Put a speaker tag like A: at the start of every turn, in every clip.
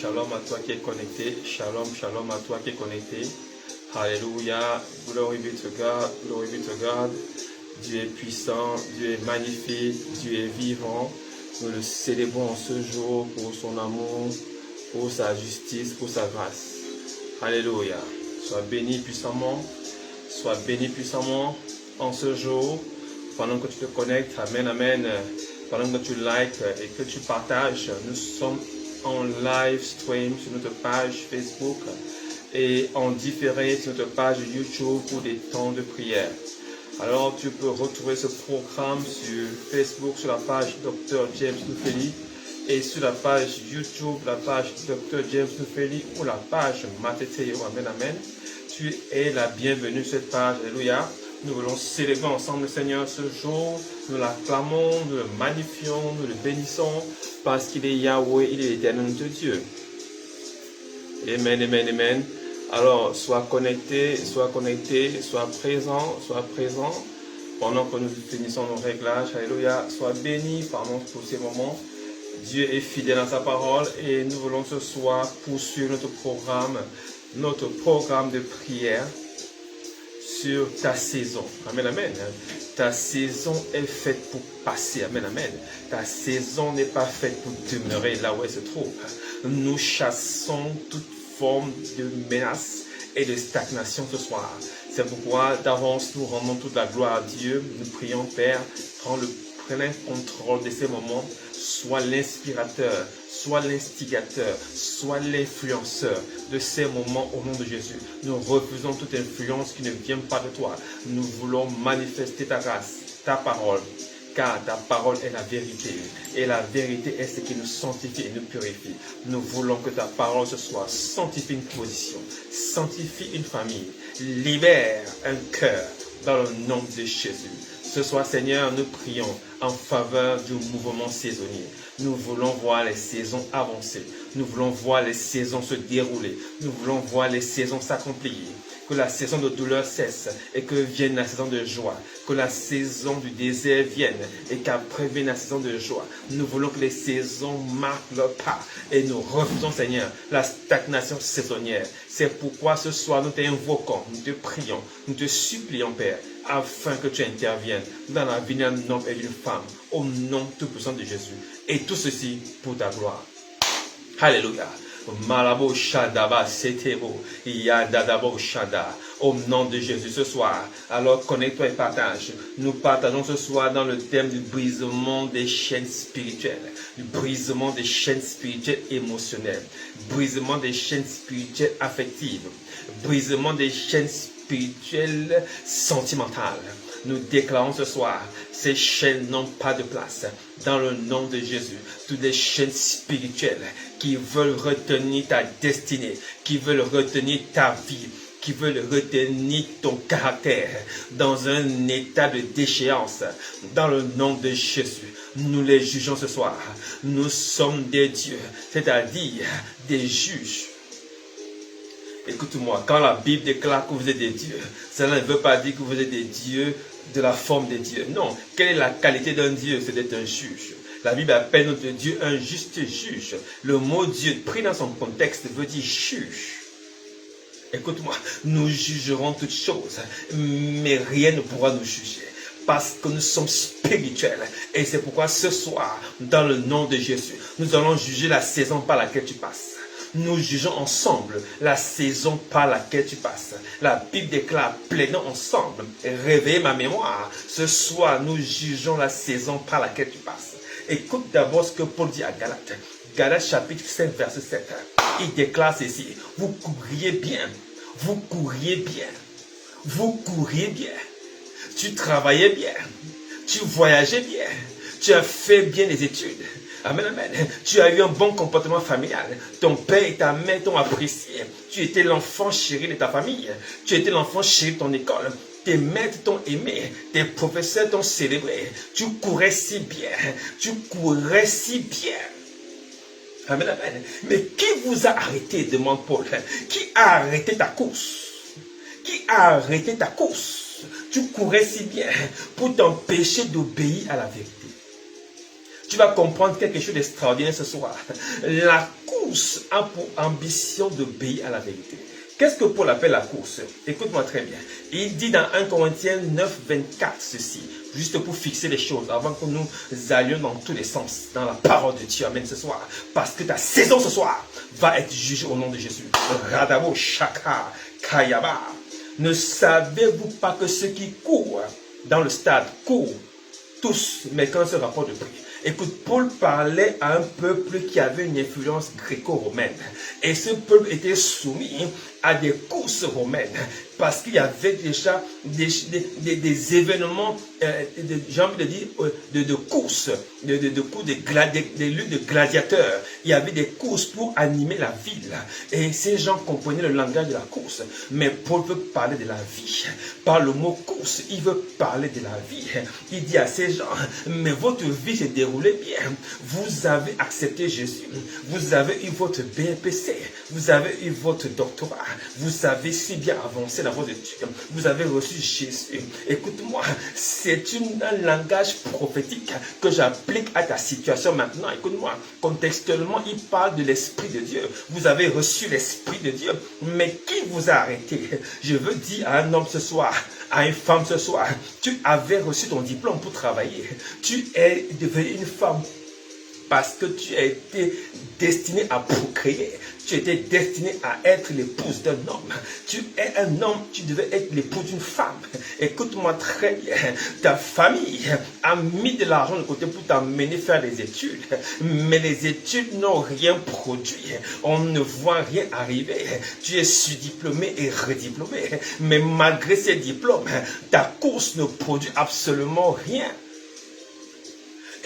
A: Shalom à toi qui es connecté. Shalom, shalom à toi qui es connecté. Alléluia. Glory be to God. Glory be to God. Dieu est puissant. Dieu est magnifique. Dieu est vivant. Nous le célébrons en ce jour pour son amour, pour sa justice, pour sa grâce. Alléluia. Sois béni puissamment. Sois béni puissamment en ce jour. Pendant que tu te connectes. Amen, amen. Pendant que tu likes et que tu partages, nous sommes en live stream sur notre page Facebook et en différé sur notre page YouTube pour des temps de prière. Alors tu peux retrouver ce programme sur Facebook, sur la page Dr. James Nufeli et sur la page YouTube, la page Dr. James Nufeli ou la page Mateteo. Amen, amen. Tu es la bienvenue sur cette page. Alléluia. Nous voulons célébrer ensemble le Seigneur ce jour. Nous l'acclamons, nous le magnifions, nous le bénissons parce qu'il est Yahweh, il est l'éternel de Dieu. Amen, amen, amen. Alors, sois connecté, sois présent pendant que nous finissons nos réglages. Alléluia. Sois béni pendant tous ces moments. Dieu est fidèle à sa parole et nous voulons ce soir poursuivre notre programme de prière sur ta saison. Amen, amen. Ta saison est faite pour passer. Amen, amen. Ta saison n'est pas faite pour demeurer là où elle se trouve. Nous chassons toute forme de menace et de stagnation ce soir. C'est pourquoi d'avance nous rendons toute la gloire à Dieu. Nous prions, Père, prends le plein contrôle de ces moments. Sois l'inspirateur, sois l'instigateur, sois l'influenceur de ces moments au nom de Jésus. Nous refusons toute influence qui ne vient pas de toi. Nous voulons manifester ta grâce, ta parole, car ta parole est la vérité. Et la vérité est ce qui nous sanctifie et nous purifie. Nous voulons que ta parole ce soir sanctifie une position, sanctifie une famille, libère un cœur dans le nom de Jésus. Ce soir, Seigneur, nous prions en faveur du mouvement saisonnier. Nous voulons voir les saisons avancer. Nous voulons voir les saisons se dérouler. Nous voulons voir les saisons s'accomplir. Que la saison de douleur cesse et que vienne la saison de joie. Que la saison du désert vienne et qu'après vienne la saison de joie. Nous voulons que les saisons marquent leur pas et nous refusons, Seigneur, la stagnation saisonnière. C'est pourquoi ce soir nous t'invoquons, nous te prions, nous te supplions, Père, afin que tu interviennes dans la vie d'un homme et d'une femme, au nom tout-puissant de Jésus. Et tout ceci pour ta gloire. Alléluia. Malabo Shadaba Setebo Yadadabo Shada. Au nom de Jésus ce soir. Alors connecte-toi et partage. Nous partageons ce soir dans le thème du brisement des chaînes spirituelles. Du brisement des chaînes spirituelles émotionnelles. Brisement des chaînes spirituelles affectives. Brisement des chaînes spirituelles sentimentales. Nous déclarons ce soir, ces chaînes n'ont pas de place. Dans le nom de Jésus, toutes les chaînes spirituelles qui veulent retenir ta destinée, qui veulent retenir ta vie, qui veulent retenir ton caractère dans un état de déchéance. Dans le nom de Jésus, nous les jugeons ce soir. Nous sommes des dieux, c'est-à-dire des juges. Écoute-moi, quand la Bible déclare que vous êtes des dieux, cela ne veut pas dire que vous êtes des dieux de la forme des dieux. Non, quelle est la qualité d'un dieu? C'est d'être un juge. La Bible appelle notre Dieu un juste juge. Le mot Dieu, pris dans son contexte, veut dire juge. Écoute-moi, nous jugerons toutes choses, mais rien ne pourra nous juger. Parce que nous sommes spirituels. Et c'est pourquoi ce soir, dans le nom de Jésus, nous allons juger la saison par laquelle tu passes. Nous jugeons ensemble la saison par laquelle tu passes. La Bible déclare, plaidons ensemble et réveillez ma mémoire. Ce soir, nous jugeons la saison par laquelle tu passes. Écoute d'abord ce que Paul dit à Galates. Galates chapitre 5, verset 7. Il déclare ceci. Vous courriez bien. Vous courriez bien. Vous courriez bien. Tu travaillais bien. Tu voyageais bien. Tu as fait bien les études. Amen, amen. Tu as eu un bon comportement familial. Ton père et ta mère t'ont apprécié. Tu étais l'enfant chéri de ta famille. Tu étais l'enfant chéri de ton école. Tes maîtres t'ont aimé. Tes professeurs t'ont célébré. Tu courais si bien. Tu courais si bien. Amen, amen. Mais qui vous a arrêté, demande Paul. Qui a arrêté ta course? Qui a arrêté ta course? Tu courais si bien pour t'empêcher d'obéir à la vérité. Tu vas comprendre quelque chose d'extraordinaire ce soir. La course a pour ambition d'obéir à la vérité. Qu'est-ce que Paul appelle la course? Écoute-moi très bien. Il dit dans 1 Corinthiens 9, 24 ceci, juste pour fixer les choses, avant que nous allions dans tous les sens, dans la parole de Dieu. Amen ce soir. Parce que ta saison ce soir va être jugée au nom de Jésus. Radabo Shaka Kayaba. Ne savez-vous pas que ceux qui courent dans le stade courent tous, mais quand ce rapport de prix? Écoute, Paul parlait à un peuple qui avait une influence gréco-romaine. Et ce peuple était soumis à des courses romaines. Parce qu'il y avait déjà des événements, j'ai envie de dire, de courses, des luttes de gladiateurs. Il y avait des courses pour animer la ville. Et ces gens comprenaient le langage de la course. Mais Paul veut parler de la vie. Par le mot course, il veut parler de la vie. Il dit à ces gens, mais votre vie s'est déroulée bien. Vous avez accepté Jésus. Vous avez eu votre BPC. Vous avez eu votre doctorat. Vous avez si bien avancé dans votre étude. Vous avez reçu Jésus. Écoute-moi, c'est un langage prophétique que j'applique à ta situation maintenant. Écoute-moi, contextuellement, il parle de l'Esprit de Dieu. Vous avez reçu l'Esprit de Dieu. Mais qui vous a arrêté? Je veux dire à un homme ce soir, à une femme ce soir, tu avais reçu ton diplôme pour travailler. Tu es devenue une femme parce que tu as été destiné à procréer. Tu étais destiné à être l'épouse d'un homme. Tu es un homme, tu devais être l'épouse d'une femme. Écoute-moi très bien. Ta famille a mis de l'argent de côté pour t'amener faire les études. Mais les études n'ont rien produit. On ne voit rien arriver. Tu es surdiplômé et rediplômé. Mais malgré ces diplômes, ta course ne produit absolument rien.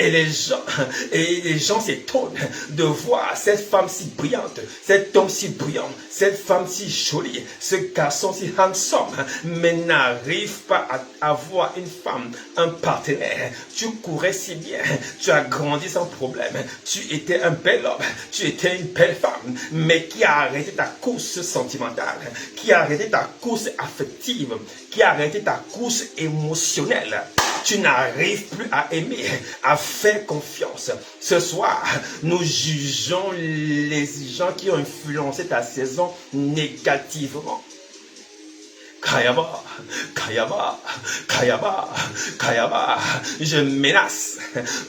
A: Et les gens s'étonnent de voir cette femme si brillante, cet homme si brillant, cette femme si jolie, ce garçon si handsome, mais n'arrive pas à avoir une femme, un partenaire. Tu courais si bien, tu as grandi sans problème, tu étais un bel homme, tu étais une belle femme, mais qui a arrêté ta course sentimentale, qui a arrêté ta course affective, qui a arrêté ta course émotionnelle. Tu n'arrives plus à aimer, à faire confiance. Ce soir, nous jugeons les gens qui ont influencé ta saison négativement. Kayaba, Kayaba, Kayaba, Kayaba. Je menace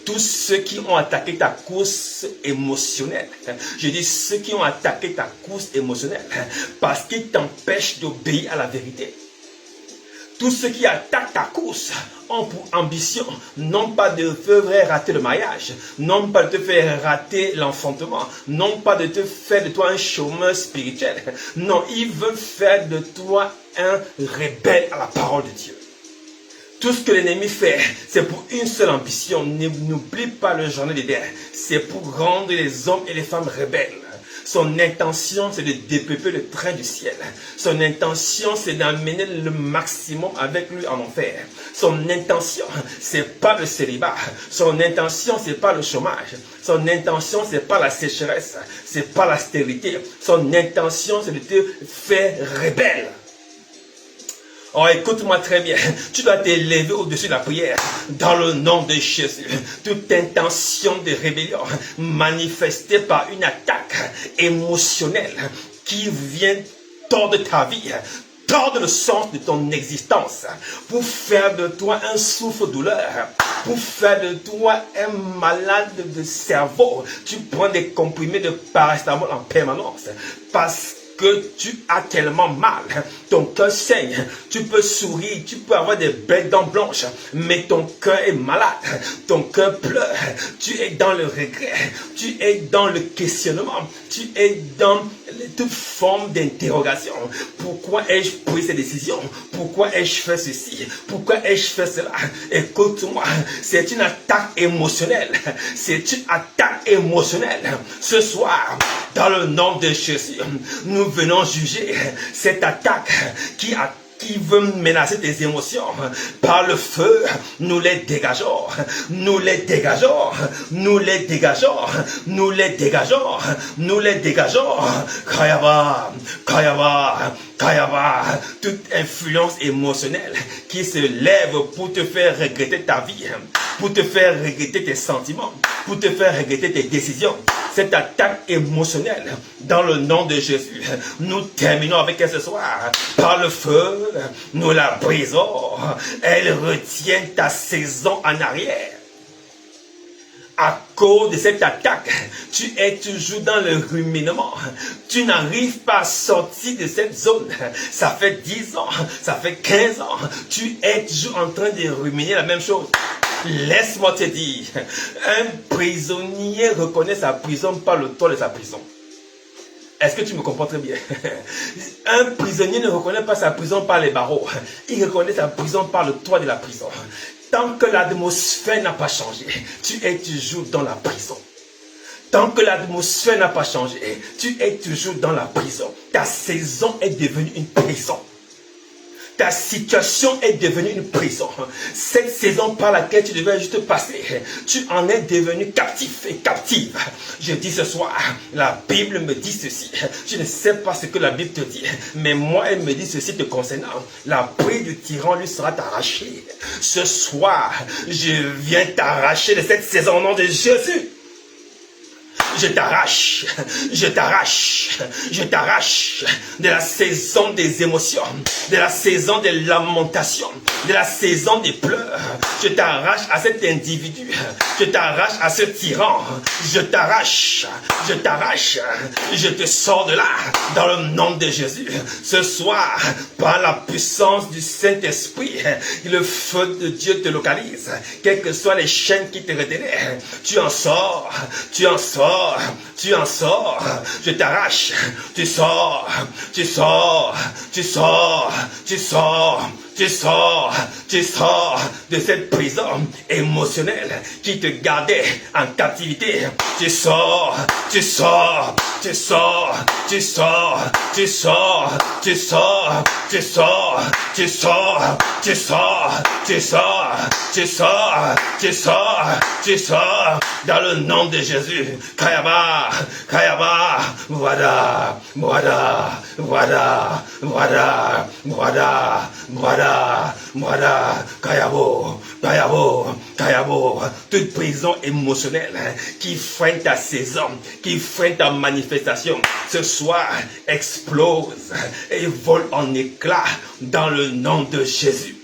A: tous ceux qui ont attaqué ta course émotionnelle. Je dis ceux qui ont attaqué ta course émotionnelle parce qu'ils t'empêchent d'obéir à la vérité. Tous ceux qui attaquent ta course ont pour ambition, non pas de te faire rater le mariage, non pas de te faire rater l'enfantement, non pas de te faire de toi un chômeur spirituel. Non, ils veulent faire de toi un rebelle à la parole de Dieu. Tout ce que l'ennemi fait, c'est pour une seule ambition. N'oublie pas le journal d'Éden. C'est pour rendre les hommes et les femmes rebelles. Son intention, c'est de dépeupler le train du ciel. Son intention, c'est d'amener le maximum avec lui en enfer. Son intention, c'est pas le célibat. Son intention, c'est pas le chômage. Son intention, c'est pas la sécheresse. C'est pas la stérilité. Son intention, c'est de te faire rebelle. Oh, écoute-moi très bien. Tu dois t'élever au-dessus de la prière. Dans le nom de Jésus. Toute intention de rébellion manifestée par une attaque émotionnelle qui vient tordre ta vie, tordre le sens de ton existence, pour faire de toi un souffre-douleur, pour faire de toi un malade de cerveau. Tu prends des comprimés de paracétamol en permanence parce que tu as tellement mal, ton cœur saigne, tu peux sourire, tu peux avoir des belles dents blanches, mais ton cœur est malade, ton cœur pleure, tu es dans le regret, tu es dans le questionnement, tu es dans toute forme d'interrogation. Pourquoi ai-je pris ces décisions? Pourquoi ai-je fait ceci? Pourquoi ai-je fait cela? Écoute-moi, c'est une attaque émotionnelle, c'est une attaque émotionnelle. Ce soir, dans le nom de Jésus, nous venons juger cette attaque qui veut menacer tes émotions. Par le feu, nous les dégageons. Nous les dégageons. Nous les dégageons. Nous les dégageons. Nous les dégageons. Kayaba, Kayaba, Kayaba. Toute influence émotionnelle qui se lève pour te faire regretter ta vie, pour te faire regretter tes sentiments, pour te faire regretter tes décisions. Cette attaque émotionnelle, dans le nom de Jésus, nous terminons avec elle ce soir. Par le feu, nous la brisons. Elle retient ta saison en arrière. À cause de cette attaque, tu es toujours dans le ruminement. Tu n'arrives pas à sortir de cette zone. Ça fait 10 ans, ça fait 15 ans. Tu es toujours en train de ruminer la même chose. Laisse-moi te dire, un prisonnier reconnaît sa prison par le toit de sa prison. Est-ce que tu me comprends très bien? Un prisonnier ne reconnaît pas sa prison par les barreaux. Il reconnaît sa prison par le toit de la prison. Tant que l'atmosphère n'a pas changé, tu es toujours dans la prison. Tant que l'atmosphère n'a pas changé, tu es toujours dans la prison. Ta saison est devenue une prison. Ta situation est devenue une prison. Cette saison par laquelle tu devais juste passer, tu en es devenu captif et captive. Je dis ce soir, la Bible me dit ceci. Je ne sais pas ce que la Bible te dit, mais moi elle me dit ceci te concernant. La prise du tyran lui sera arrachée. Ce soir, je viens t'arracher de cette saison au nom de Jésus. Je t'arrache, je t'arrache, je t'arrache de la saison des émotions, de la saison des lamentations, de la saison des pleurs. Je t'arrache à cet individu, je t'arrache à ce tyran, je t'arrache, je te sors de là dans le nom de Jésus. Ce soir, par la puissance du Saint-Esprit, le feu de Dieu te localise. Quelles que soient les chaînes qui te retenaient, tu en sors, tu en sors. Tu en sors, je t'arrache, tu sors, tu sors, tu sors, tu sors, tu sors, tu sors de cette prison émotionnelle qui te gardait en captivité. Tu sors, tu sors, tu sors, tu sors, tu sors, tu sors, tu sors, tu sors, tu sors, tu sors, tu sors, tu sors, tu sors dans le nom de Jésus. Kayaba, Kayaba, Wada, Wada, Wada, Wada, Wada, Wada, Wada, Kayabo, Kayabo, Kayabo. Toute prison émotionnelle qui freine ta saison, qui freine ta manifestation, ce soir explose et vole en éclats dans le nom de Jésus.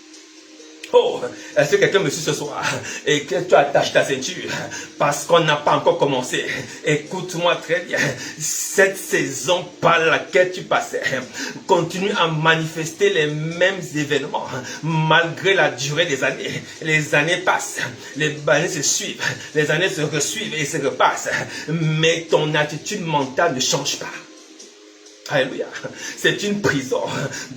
A: Oh, est-ce que quelqu'un me suit ce soir et que tu attaches ta ceinture parce qu'on n'a pas encore commencé? Écoute-moi très bien. Cette saison par laquelle tu passais continue à manifester les mêmes événements malgré la durée des années. Les années passent, les années se suivent, les années se resuivent et se repassent. Mais ton attitude mentale ne change pas. Alléluia. C'est une prison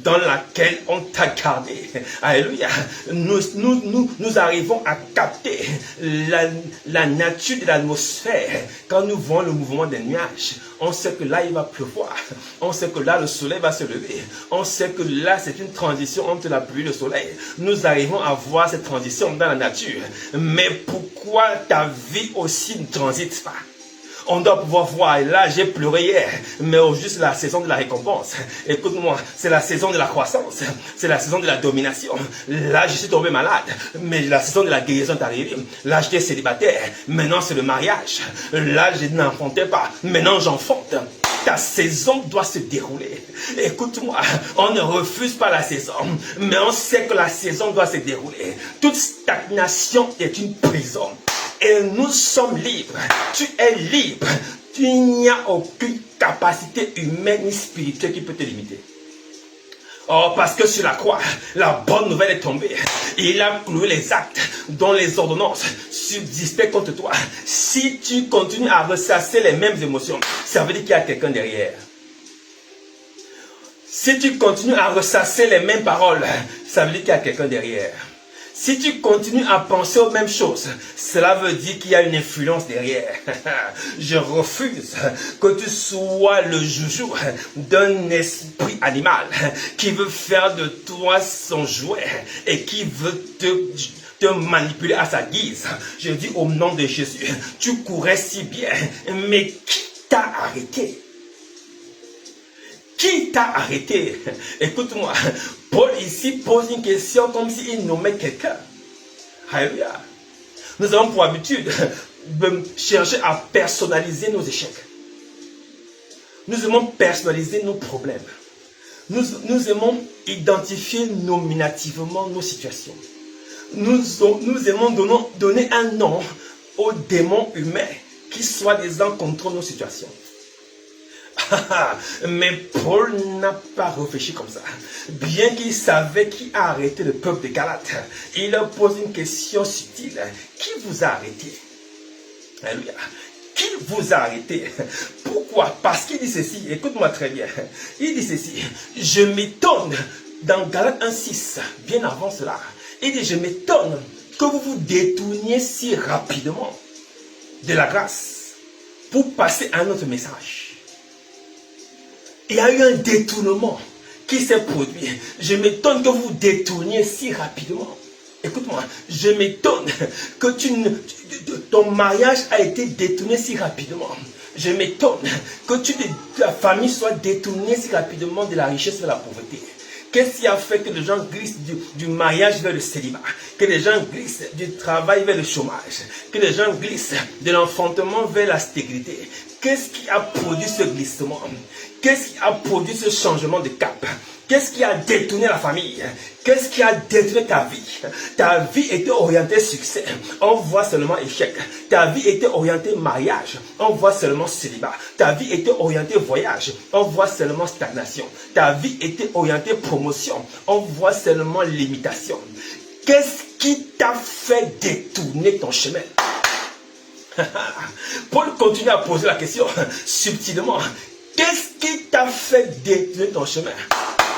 A: dans laquelle on t'a gardé. Alléluia. Nous arrivons à capter la nature de l'atmosphère. Quand nous voyons le mouvement des nuages, on sait que là il va pleuvoir. On sait que là le soleil va se lever. On sait que là c'est une transition entre la pluie et le soleil. Nous arrivons à voir cette transition dans la nature. Mais pourquoi ta vie aussi ne transite pas? On doit pouvoir voir, et là j'ai pleuré hier, mais aujourd'hui c'est la saison de la récompense. Écoute-moi, c'est la saison de la croissance, c'est la saison de la domination. Là je suis tombé malade, mais la saison de la guérison est arrivée. Là j'étais célibataire, maintenant c'est le mariage. Là je n'enfantais pas, maintenant j'enfante. Ta saison doit se dérouler. Écoute-moi, on ne refuse pas la saison, mais on sait que la saison doit se dérouler. Toute stagnation est une prison. Et nous sommes libres. Tu es libre. Il n'y a aucune capacité humaine ni spirituelle qui peut te limiter. Oh, parce que sur la croix, la bonne nouvelle est tombée. Il a cloué les actes dont les ordonnances subsistaient contre toi. Si tu continues à ressasser les mêmes émotions, ça veut dire qu'il y a quelqu'un derrière. Si tu continues à ressasser les mêmes paroles, ça veut dire qu'il y a quelqu'un derrière. Si tu continues à penser aux mêmes choses, cela veut dire qu'il y a une influence derrière. Je refuse que tu sois le joujou d'un esprit animal qui veut faire de toi son jouet et qui veut te manipuler à sa guise. Je dis au nom de Jésus, tu courais si bien, mais qui t'a arrêté? Qui t'a arrêté? Écoute-moi, Paul ici pose une question comme s'il nommait quelqu'un. Alléluia. Nous avons pour habitude de chercher à personnaliser nos échecs. Nous aimons personnaliser nos problèmes. Nous aimons identifier nominativement nos situations. Nous aimons donner un nom aux démons humains qui soi-disant contrôlent nos situations. Mais Paul n'a pas réfléchi comme ça. Bien qu'il savait qui a arrêté le peuple de Galates, il leur pose une question subtile. Qui vous a arrêté? Alléluia. Qui vous a arrêté? Pourquoi? Parce qu'il dit ceci, écoute-moi très bien. Il dit ceci, je m'étonne, dans Galates 1,6, bien avant cela, il dit, je m'étonne que vous vous détourniez si rapidement de la grâce pour passer à un autre message. Il y a eu un détournement qui s'est produit. Je m'étonne que vous vous détourniez si rapidement. Écoute-moi, je m'étonne que ton mariage a été détourné si rapidement. Je m'étonne que ta famille soit détournée si rapidement de la richesse vers la pauvreté. Qu'est-ce qui a fait que les gens glissent du mariage vers le célibat? Que les gens glissent du travail vers le chômage? Que les gens glissent de l'enfantement vers la stérilité? Qu'est-ce qui a produit ce glissement? Qu'est-ce qui a produit ce changement de cap? Qu'est-ce qui a détourné la famille? Qu'est-ce qui a détourné ta vie? Ta vie était orientée succès. On voit seulement échec. Ta vie était orientée mariage. On voit seulement célibat. Ta vie était orientée voyage. On voit seulement stagnation. Ta vie était orientée promotion. On voit seulement limitation. Qu'est-ce qui t'a fait détourner ton chemin? Paul continue à poser la question subtilement. Qu'est-ce qui t'a fait détourner ton chemin?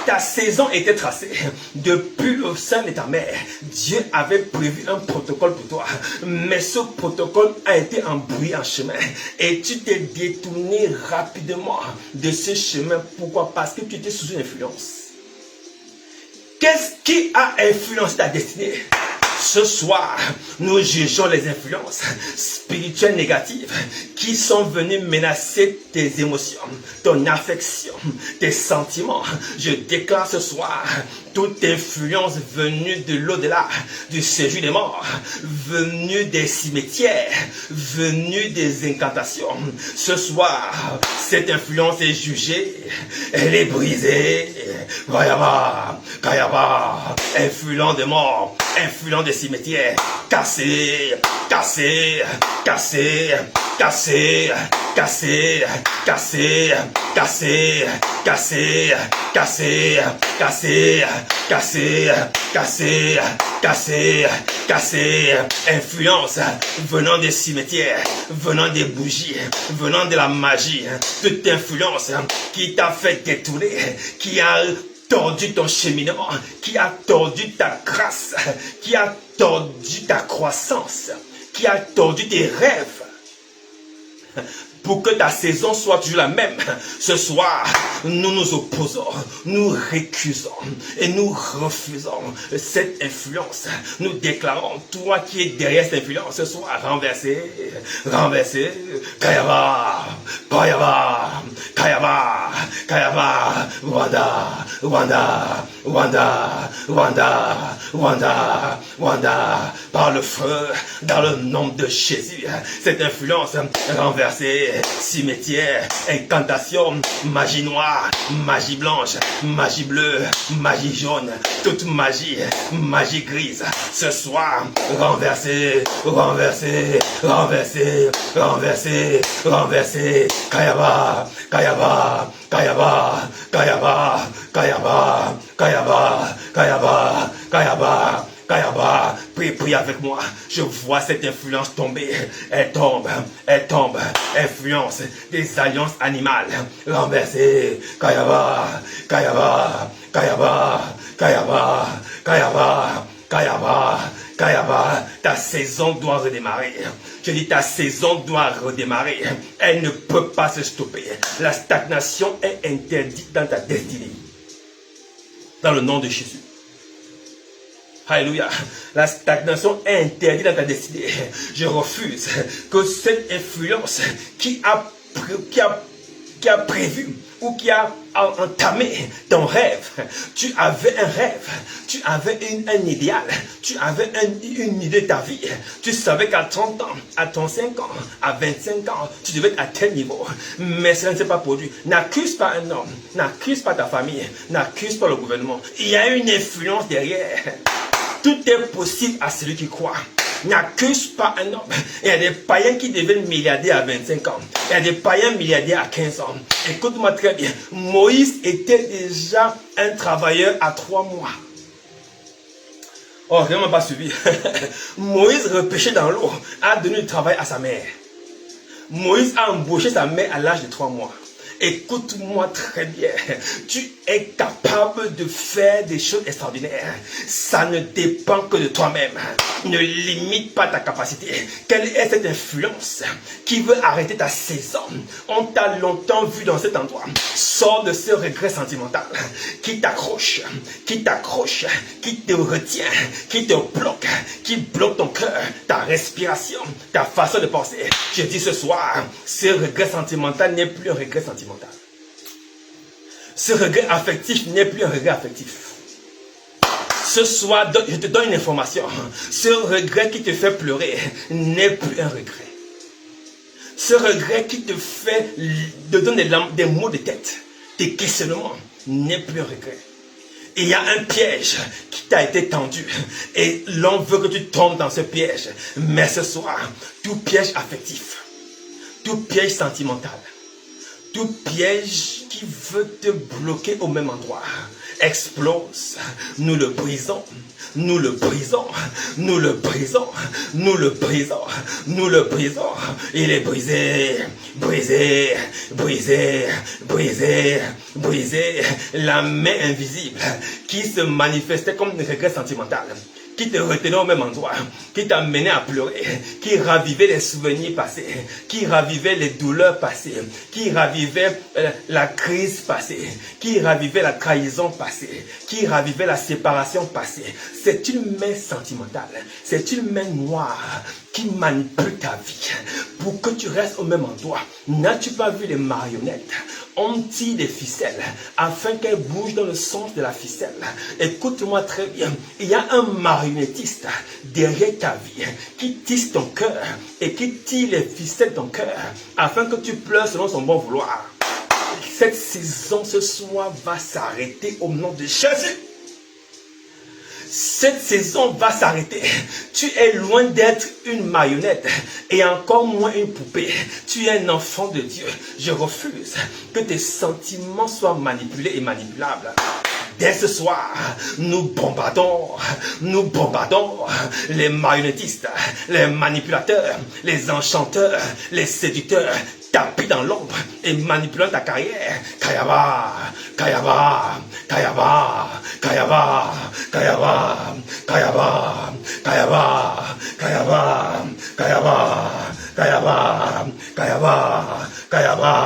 A: Ta saison était tracée. Depuis le sein de ta mère, Dieu avait prévu un protocole pour toi. Mais ce protocole a été embrouillé en chemin. Et tu t'es détourné rapidement de ce chemin. Pourquoi? Parce que tu étais sous une influence. Qu'est-ce qui a influencé ta destinée? Ce soir, nous jugeons les influences spirituelles négatives qui sont venues menacer tes émotions, ton affection, tes sentiments. Je déclare ce soir toute influence venue de l'au-delà, du séjour des morts, venue des cimetières, venue des incantations. Ce soir, cette influence est jugée, elle est brisée. Kayaba, Kayaba, influent des morts, influent des cimetières, cassé, cassé, cassé, cassé, cassé, cassé, cassé, cassé, cassé, cassé, cassé, cassé, cassé, cassé, influence venant des cimetières, venant des bougies, venant de la magie, toute influence qui t'a fait détourner, qui a tordu ton cheminement, qui a tordu ta grâce, qui a tordu ta croissance, qui a tordu tes rêves. Pour que ta saison soit toujours la même, ce soir, nous nous opposons, nous récusons et nous refusons cette influence. Nous déclarons, toi qui es derrière cette influence, ce soir renversé, renversé, Kayaba, Kayaba, Kayaba, Kayaba, Wanda, Wanda, Wanda, Wanda, Wanda, Wanda, par le feu, dans le nom de Jésus, cette influence renversée, cimetière, incantation, magie noire, magie blanche, magie bleue, magie jaune, toute magie, magie grise, ce soir, renversé, renversé, renversé, renversé, renversé, Kayaba, Kayaba, Kayaba, Kayaba, Kayaba, Kayaba, Kayaba, Kayaba, Kayaba, prie avec moi. Je vois cette influence tomber. Elle tombe, influence des alliances animales. Renversée. Kayaba, Kayaba, Kayaba, Kayaba, Kayaba, Kayaba, Kayaba. Ta saison doit redémarrer. Je dis ta saison doit redémarrer. Elle ne peut pas se stopper. La stagnation est interdite dans ta destinée. Dans le nom de Jésus. Alléluia. La stagnation est interdite dans ta destinée. Je refuse que cette influence qui a
B: qui a prévu ou qui a entamé ton rêve. Tu avais un rêve, tu avais un idéal, tu avais une idée de ta vie. Tu savais qu'à 30 ans, à 35 ans, à 25 ans, tu devais être à tel niveau. Mais cela ne s'est pas produit. N'accuse pas un homme, n'accuse pas ta famille, n'accuse pas le gouvernement. Il y a une influence derrière. Tout est possible à celui qui croit. N'accuse pas un homme. Il y a des païens qui deviennent milliardaires à 25 ans. Il y a des païens milliardaires à 15 ans. Écoute-moi très bien. Moïse était déjà un travailleur à 3 mois. Oh, je n'ai pas suivi. Moïse repêchait dans l'eau, a donné du travail à sa mère. Moïse a embauché sa mère à l'âge de 3 mois. Écoute-moi très bien, tu es capable de faire des choses extraordinaires. Ça ne dépend que de toi-même. Ne limite pas ta capacité. Quelle est cette influence qui veut arrêter ta saison? On t'a longtemps vu dans cet endroit. Sors de ce regret sentimental qui t'accroche, qui te retient, qui te bloque, qui bloque ton cœur, ta respiration, ta façon de penser. Je dis ce soir, ce regret sentimental n'est plus un regret sentimental. Ce regret affectif n'est plus un regret affectif. Ce soir, je te donne une information. Ce regret qui te fait pleurer n'est plus un regret. Ce regret qui te fait te donner des maux de tête, des questionnements, n'est plus un regret. Il y a un piège qui t'a été tendu et l'on veut que tu tombes dans ce piège. Mais ce soir, tout piège affectif, tout piège sentimental, tout piège qui veut te bloquer au même endroit explose. Nous le brisons. Nous le brisons. Nous le brisons. Nous le brisons. Nous le brisons. Il est brisé. Brisé. Brisé. Brisé. Brisé. La main invisible qui se manifestait comme un regret sentimental, qui te retenait au même endroit, qui t'amenait à pleurer, qui ravivait les souvenirs passés, qui ravivait les douleurs passées, qui ravivait la crise passée, qui ravivait la trahison passée, qui ravivait la séparation passée. C'est une main sentimentale, c'est une main noire qui manipule ta vie pour que tu restes au même endroit. N'as-tu pas vu les marionnettes? On tire des ficelles afin qu'elles bougent dans le sens de la ficelle. Écoute-moi très bien. Il y a un marionnettiste derrière ta vie qui tisse ton cœur et qui tire les ficelles de ton cœur afin que tu pleures selon son bon vouloir. Cette saison ce soir va s'arrêter au nom de Jésus. Cette saison va s'arrêter. Tu es loin d'être une marionnette et encore moins une poupée. Tu es un enfant de Dieu. Je refuse que tes sentiments soient manipulés et manipulables. Dès ce soir, nous bombardons les marionnettistes, les manipulateurs, les enchanteurs, les séducteurs, tapis dans l'ombre et manipulant ta carrière. Kayaba, Kayaba, Kayaba, Kayaba, Kayaba, Kayaba, Kayaba, Kayaba, Kayaba, Kayaba, Kayaba, Kayaba,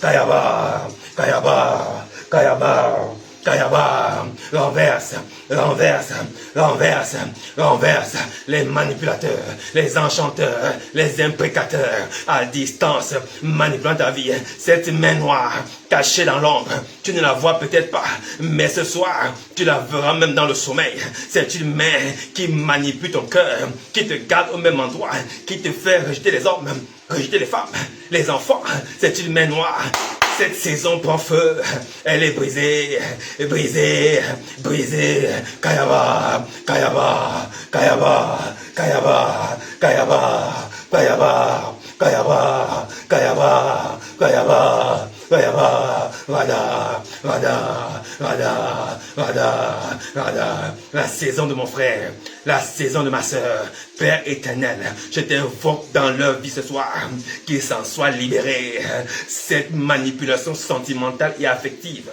B: Kayaba, Kayaba, Kayaba. Kayaba, renverse, renverse, renverse, renverse les manipulateurs, les enchanteurs, les imprécateurs à distance, manipulant ta vie. Cette main noire cachée dans l'ombre, tu ne la vois peut-être pas, mais ce soir, tu la verras même dans le sommeil. C'est une main qui manipule ton cœur, qui te garde au même endroit, qui te fait rejeter les hommes, rejeter les femmes, les enfants. C'est une main noire. Cette saison prend feu, elle est brisée, brisée, brisée. Kayaba, Kayaba, Kayaba, Kayaba, Kayaba, Kayaba, Kayaba, Kayaba, Kayaba, Kayaba, Rada, Rada, Rada, Rada, Rada. La saison de mon frère, la saison de ma soeur, Père éternel, je t'invoque dans leur vie ce soir, qu'ils s'en soient libérés. Cette manipulation sentimentale et affective.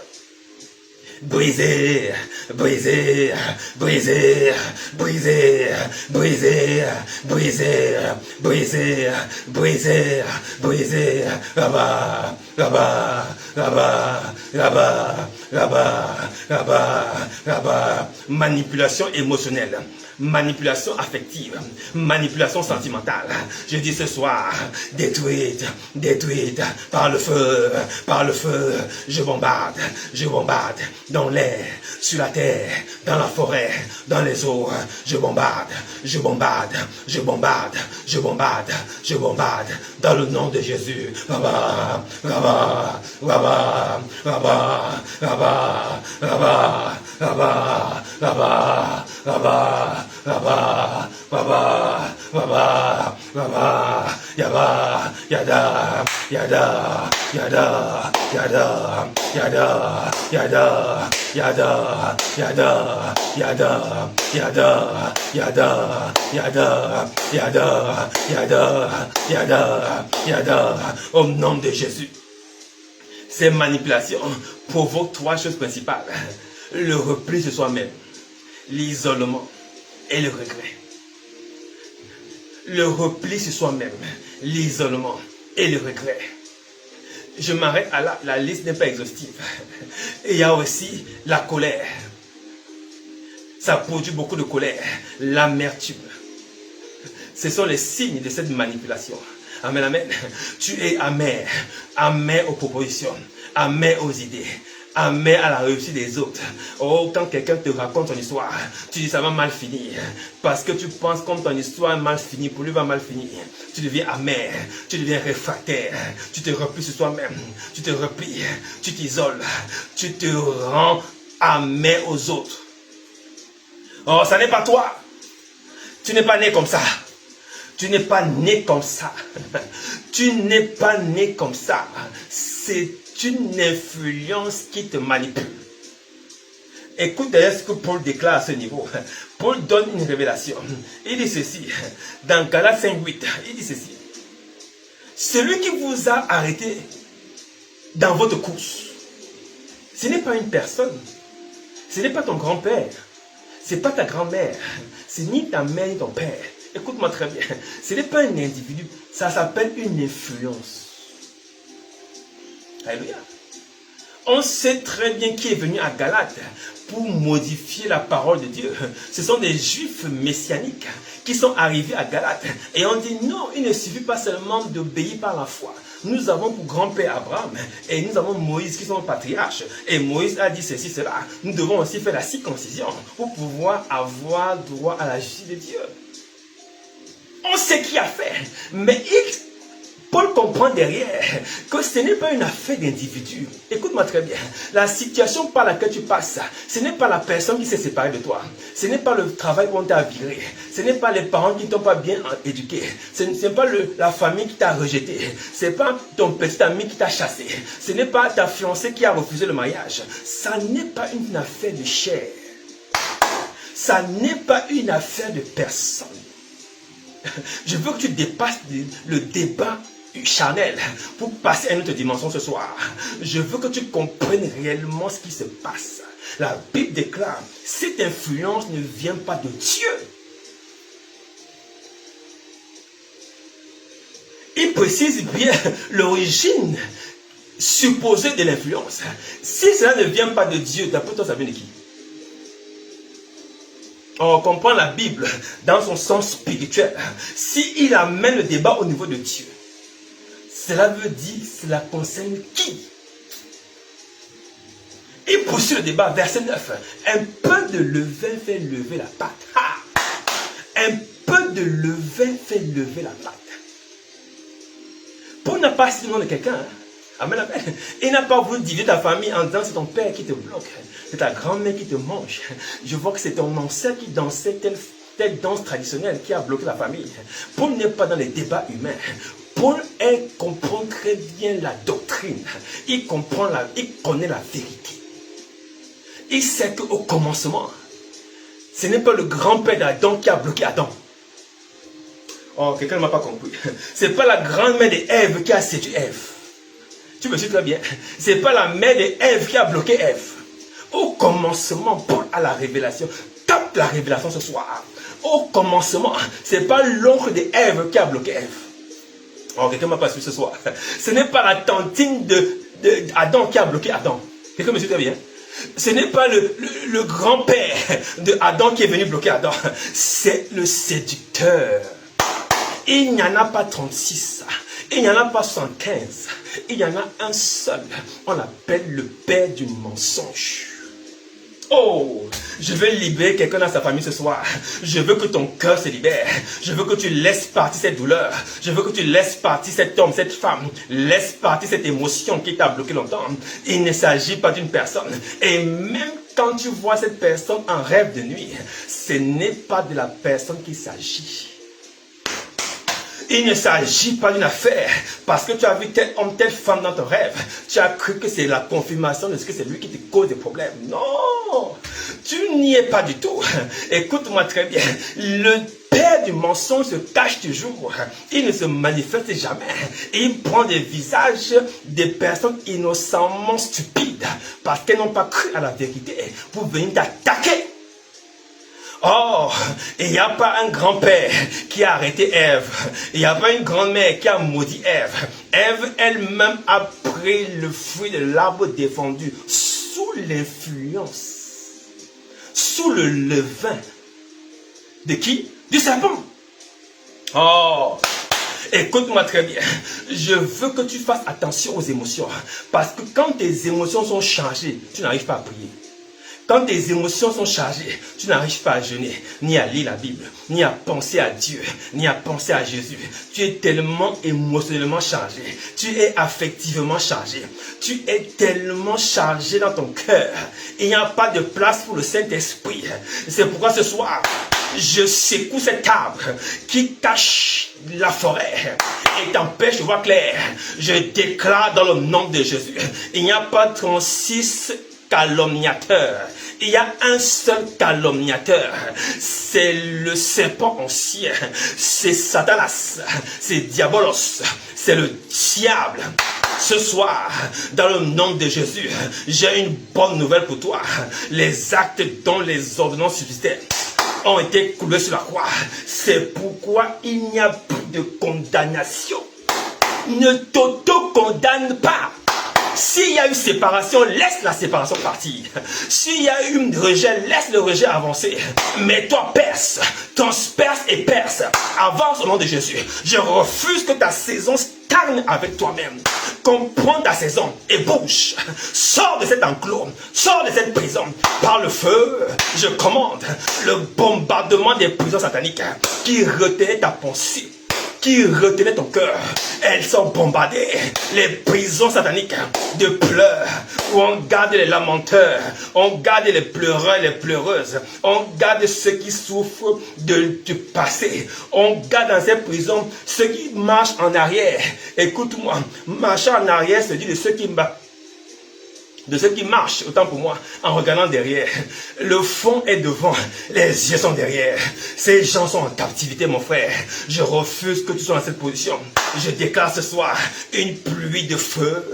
B: Brisé, brisé, brisé, brisé, brisé, brisé, brisé, brisé, brisé, là-bas, là-bas, là-bas, là-bas, là-bas, là-bas, là-bas. Manipulation émotionnelle. manipulation affective, manipulation sentimentale. Je dis ce soir, détruite, détruite par le feu, je bombarde, dans l'air, sur la terre, dans la forêt, dans les eaux, je bombarde, je bombarde, je bombarde, je bombarde, je bombarde, dans le nom de Jésus. Rabba, rabba, rabba, rabba, rabba, rabba, rabba, rabba, rabba, rabba, rabba, rabba, rabba, yaba, yada, yada, yada, yada, yada, yada, yada, yada, yada, yada, yada, yada, yada, yada, yada, yada, au nom de Jésus. Ces manipulations provoquent trois choses principales. Le repli sur soi-même, l'isolement et le regret. Le repli sur soi-même, l'isolement et le regret. Je m'arrête à là, la liste n'est pas exhaustive. Et il y a aussi la colère. Ça produit beaucoup de colère, l'amertume. Ce sont les signes de cette manipulation. Amen, amen. Tu es amer, amer aux propositions, amer aux idées, amer à la réussite des autres. Oh, quand quelqu'un te raconte son histoire, tu dis ça va mal finir. Parce que tu penses comme ton histoire mal finie, pour lui va mal finir. Tu deviens amer, tu deviens réfractaire, tu te replies sur toi-même, tu te replies, tu t'isoles, tu te rends amer aux autres. Oh, ça n'est pas toi. Tu n'es pas né comme ça. Tu n'es pas né comme ça. Tu n'es pas né comme ça. C'est une influence qui te manipule. Écoute d'ailleurs ce que Paul déclare à ce niveau. Paul donne une révélation. Il dit ceci. Dans Galates 5:8, il dit ceci. Celui qui vous a arrêté dans votre course, ce n'est pas une personne. Ce n'est pas ton grand-père. Ce n'est pas ta grand-mère. C'est ni ta mère ni ton père. Écoute-moi très bien. Ce n'est pas un individu. Ça s'appelle une influence. Alléluia. On sait très bien qui est venu à Galate pour modifier la parole de Dieu. Ce sont des juifs messianiques qui sont arrivés à Galate. Et on dit non, il ne suffit pas seulement d'obéir par la foi. Nous avons pour grand-père Abraham et nous avons Moïse qui sont patriarches. Et Moïse a dit ceci, cela. Nous devons aussi faire la circoncision pour pouvoir avoir droit à la justice de Dieu. On sait qui a fait, mais Paul comprend derrière que ce n'est pas une affaire d'individu. Écoute-moi très bien. La situation par laquelle tu passes, ce n'est pas la personne qui s'est séparée de toi. Ce n'est pas le travail où on t'a viré. Ce n'est pas les parents qui ne t'ont pas bien éduqué. Ce n'est pas la famille qui t'a rejeté. Ce n'est pas ton petit ami qui t'a chassé. Ce n'est pas ta fiancée qui a refusé le mariage. Ça n'est pas une affaire de chair. Ça n'est pas une affaire de personne. Je veux que tu dépasses le débat charnel pour passer à une autre dimension ce soir. Je veux que tu comprennes réellement ce qui se passe. La Bible déclare, cette influence ne vient pas de Dieu. Il précise bien l'origine supposée de l'influence. Si cela ne vient pas de Dieu, d'après toi, ça vient de qui? On comprend la Bible dans son sens spirituel. S'il amène le débat au niveau de Dieu, cela veut dire, cela concerne qui? Il poursuit le débat, verset 9. Un peu de levain fait lever la pâte. Un peu de levain fait lever la pâte. Paul n'a pas cité le nom de quelqu'un. Amen, amen. Il n'a pas voulu diviser ta famille en disant c'est ton père qui te bloque, c'est ta grand-mère qui te mange. Je vois que c'est ton ancêtre qui dansait telle danse traditionnelle qui a bloqué la famille. Paul n'est pas dans les débats humains. Paul comprend très bien la doctrine. Il connaît la vérité. Il sait qu'au commencement, ce n'est pas le grand-père d'Adam qui a bloqué Adam. Oh, quelqu'un ne m'a pas compris. Ce n'est pas la grand-mère d'Ève qui a séduit Ève. Tu me suis très bien. Ce n'est pas la mère d'Ève qui a bloqué Ève. Au commencement, Paul a la révélation. Tape la révélation ce soir. Au commencement, ce n'est pas l'oncle d'Ève qui a bloqué Ève. Oh, quelqu'un ne m'a pas suivi ce soir. Ce n'est pas la tantine d'Adam qui a bloqué Adam. Quelqu'un me suit très bien. Ce n'est pas le grand-père de Adam qui est venu bloquer Adam. C'est le séducteur. Il n'y en a pas 36. Il n'y en a pas 75. Il y en a un seul. On l'appelle le père du mensonge. Oh, je veux libérer quelqu'un dans sa famille ce soir. Je veux que ton cœur se libère. Je veux que tu laisses partir cette douleur. Je veux que tu laisses partir cet homme, cette femme. Laisse partir cette émotion qui t'a bloqué longtemps. Il ne s'agit pas d'une personne. Et même quand tu vois cette personne en rêve de nuit, ce n'est pas de la personne qu'il s'agit. Il ne s'agit pas d'une affaire parce que tu as vu tel homme, telle femme dans ton rêve. Tu as cru que c'est la confirmation de ce que c'est lui qui te cause des problèmes. Non, tu n'y es pas du tout. Écoute-moi très bien. Le père du mensonge se cache toujours. Il ne se manifeste jamais. Il prend des visages des personnes innocemment stupides parce qu'elles n'ont pas cru à la vérité pour venir t'attaquer. Oh, il n'y a pas un grand-père qui a arrêté Ève. Il n'y a pas une grand-mère qui a maudit Ève. Ève elle-même a pris le fruit de l'arbre défendu sous l'influence, sous le levain. De qui? Du serpent. Oh, écoute-moi très bien. Je veux que tu fasses attention aux émotions. Parce que quand tes émotions sont changées, tu n'arrives pas à prier. Quand tes émotions sont chargées, tu n'arrives pas à jeûner, ni à lire la Bible, ni à penser à Dieu, ni à penser à Jésus. Tu es tellement émotionnellement chargé, tu es affectivement chargé, tu es tellement chargé dans ton cœur. Il n'y a pas de place pour le Saint-Esprit. C'est pourquoi ce soir, je secoue cet arbre qui cache la forêt et t'empêche de voir clair. Je déclare dans le nom de Jésus, il n'y a pas 36 calomniateur. Il y a un seul calomniateur. C'est le serpent ancien. C'est Satanas. C'est Diabolos. C'est le diable. Ce soir, dans le nom de Jésus, j'ai une bonne nouvelle pour toi. Les actes dont les ordonnances subsistaient ont été coulés sur la croix. C'est pourquoi il n'y a plus de condamnation. Ne t'auto-condamne pas. S'il y a eu séparation, laisse la séparation partir. S'il y a eu un rejet, laisse le rejet avancer. Mais toi, perce, transperce et perce. Avance au nom de Jésus. Je refuse que ta saison stagne avec toi-même. Comprends ta saison et bouge. Sors de cet enclos, sors de cette prison. Par le feu, je commande le bombardement des prisons sataniques qui retenaient ta pensée, qui retenaient ton cœur. Elles sont bombardées. Les prisons sataniques de pleurs, où on garde les lamenteurs, on garde les pleureurs et les pleureuses, on garde ceux qui souffrent du passé, on garde dans ces prisons ceux qui marchent en arrière. Écoute-moi, marcher en arrière se dit de ceux qui marchent, autant pour moi, en regardant derrière. Le fond est devant, les yeux sont derrière. Ces gens sont en captivité, mon frère. Je refuse que tu sois dans cette position. Je déclare ce soir une pluie de feu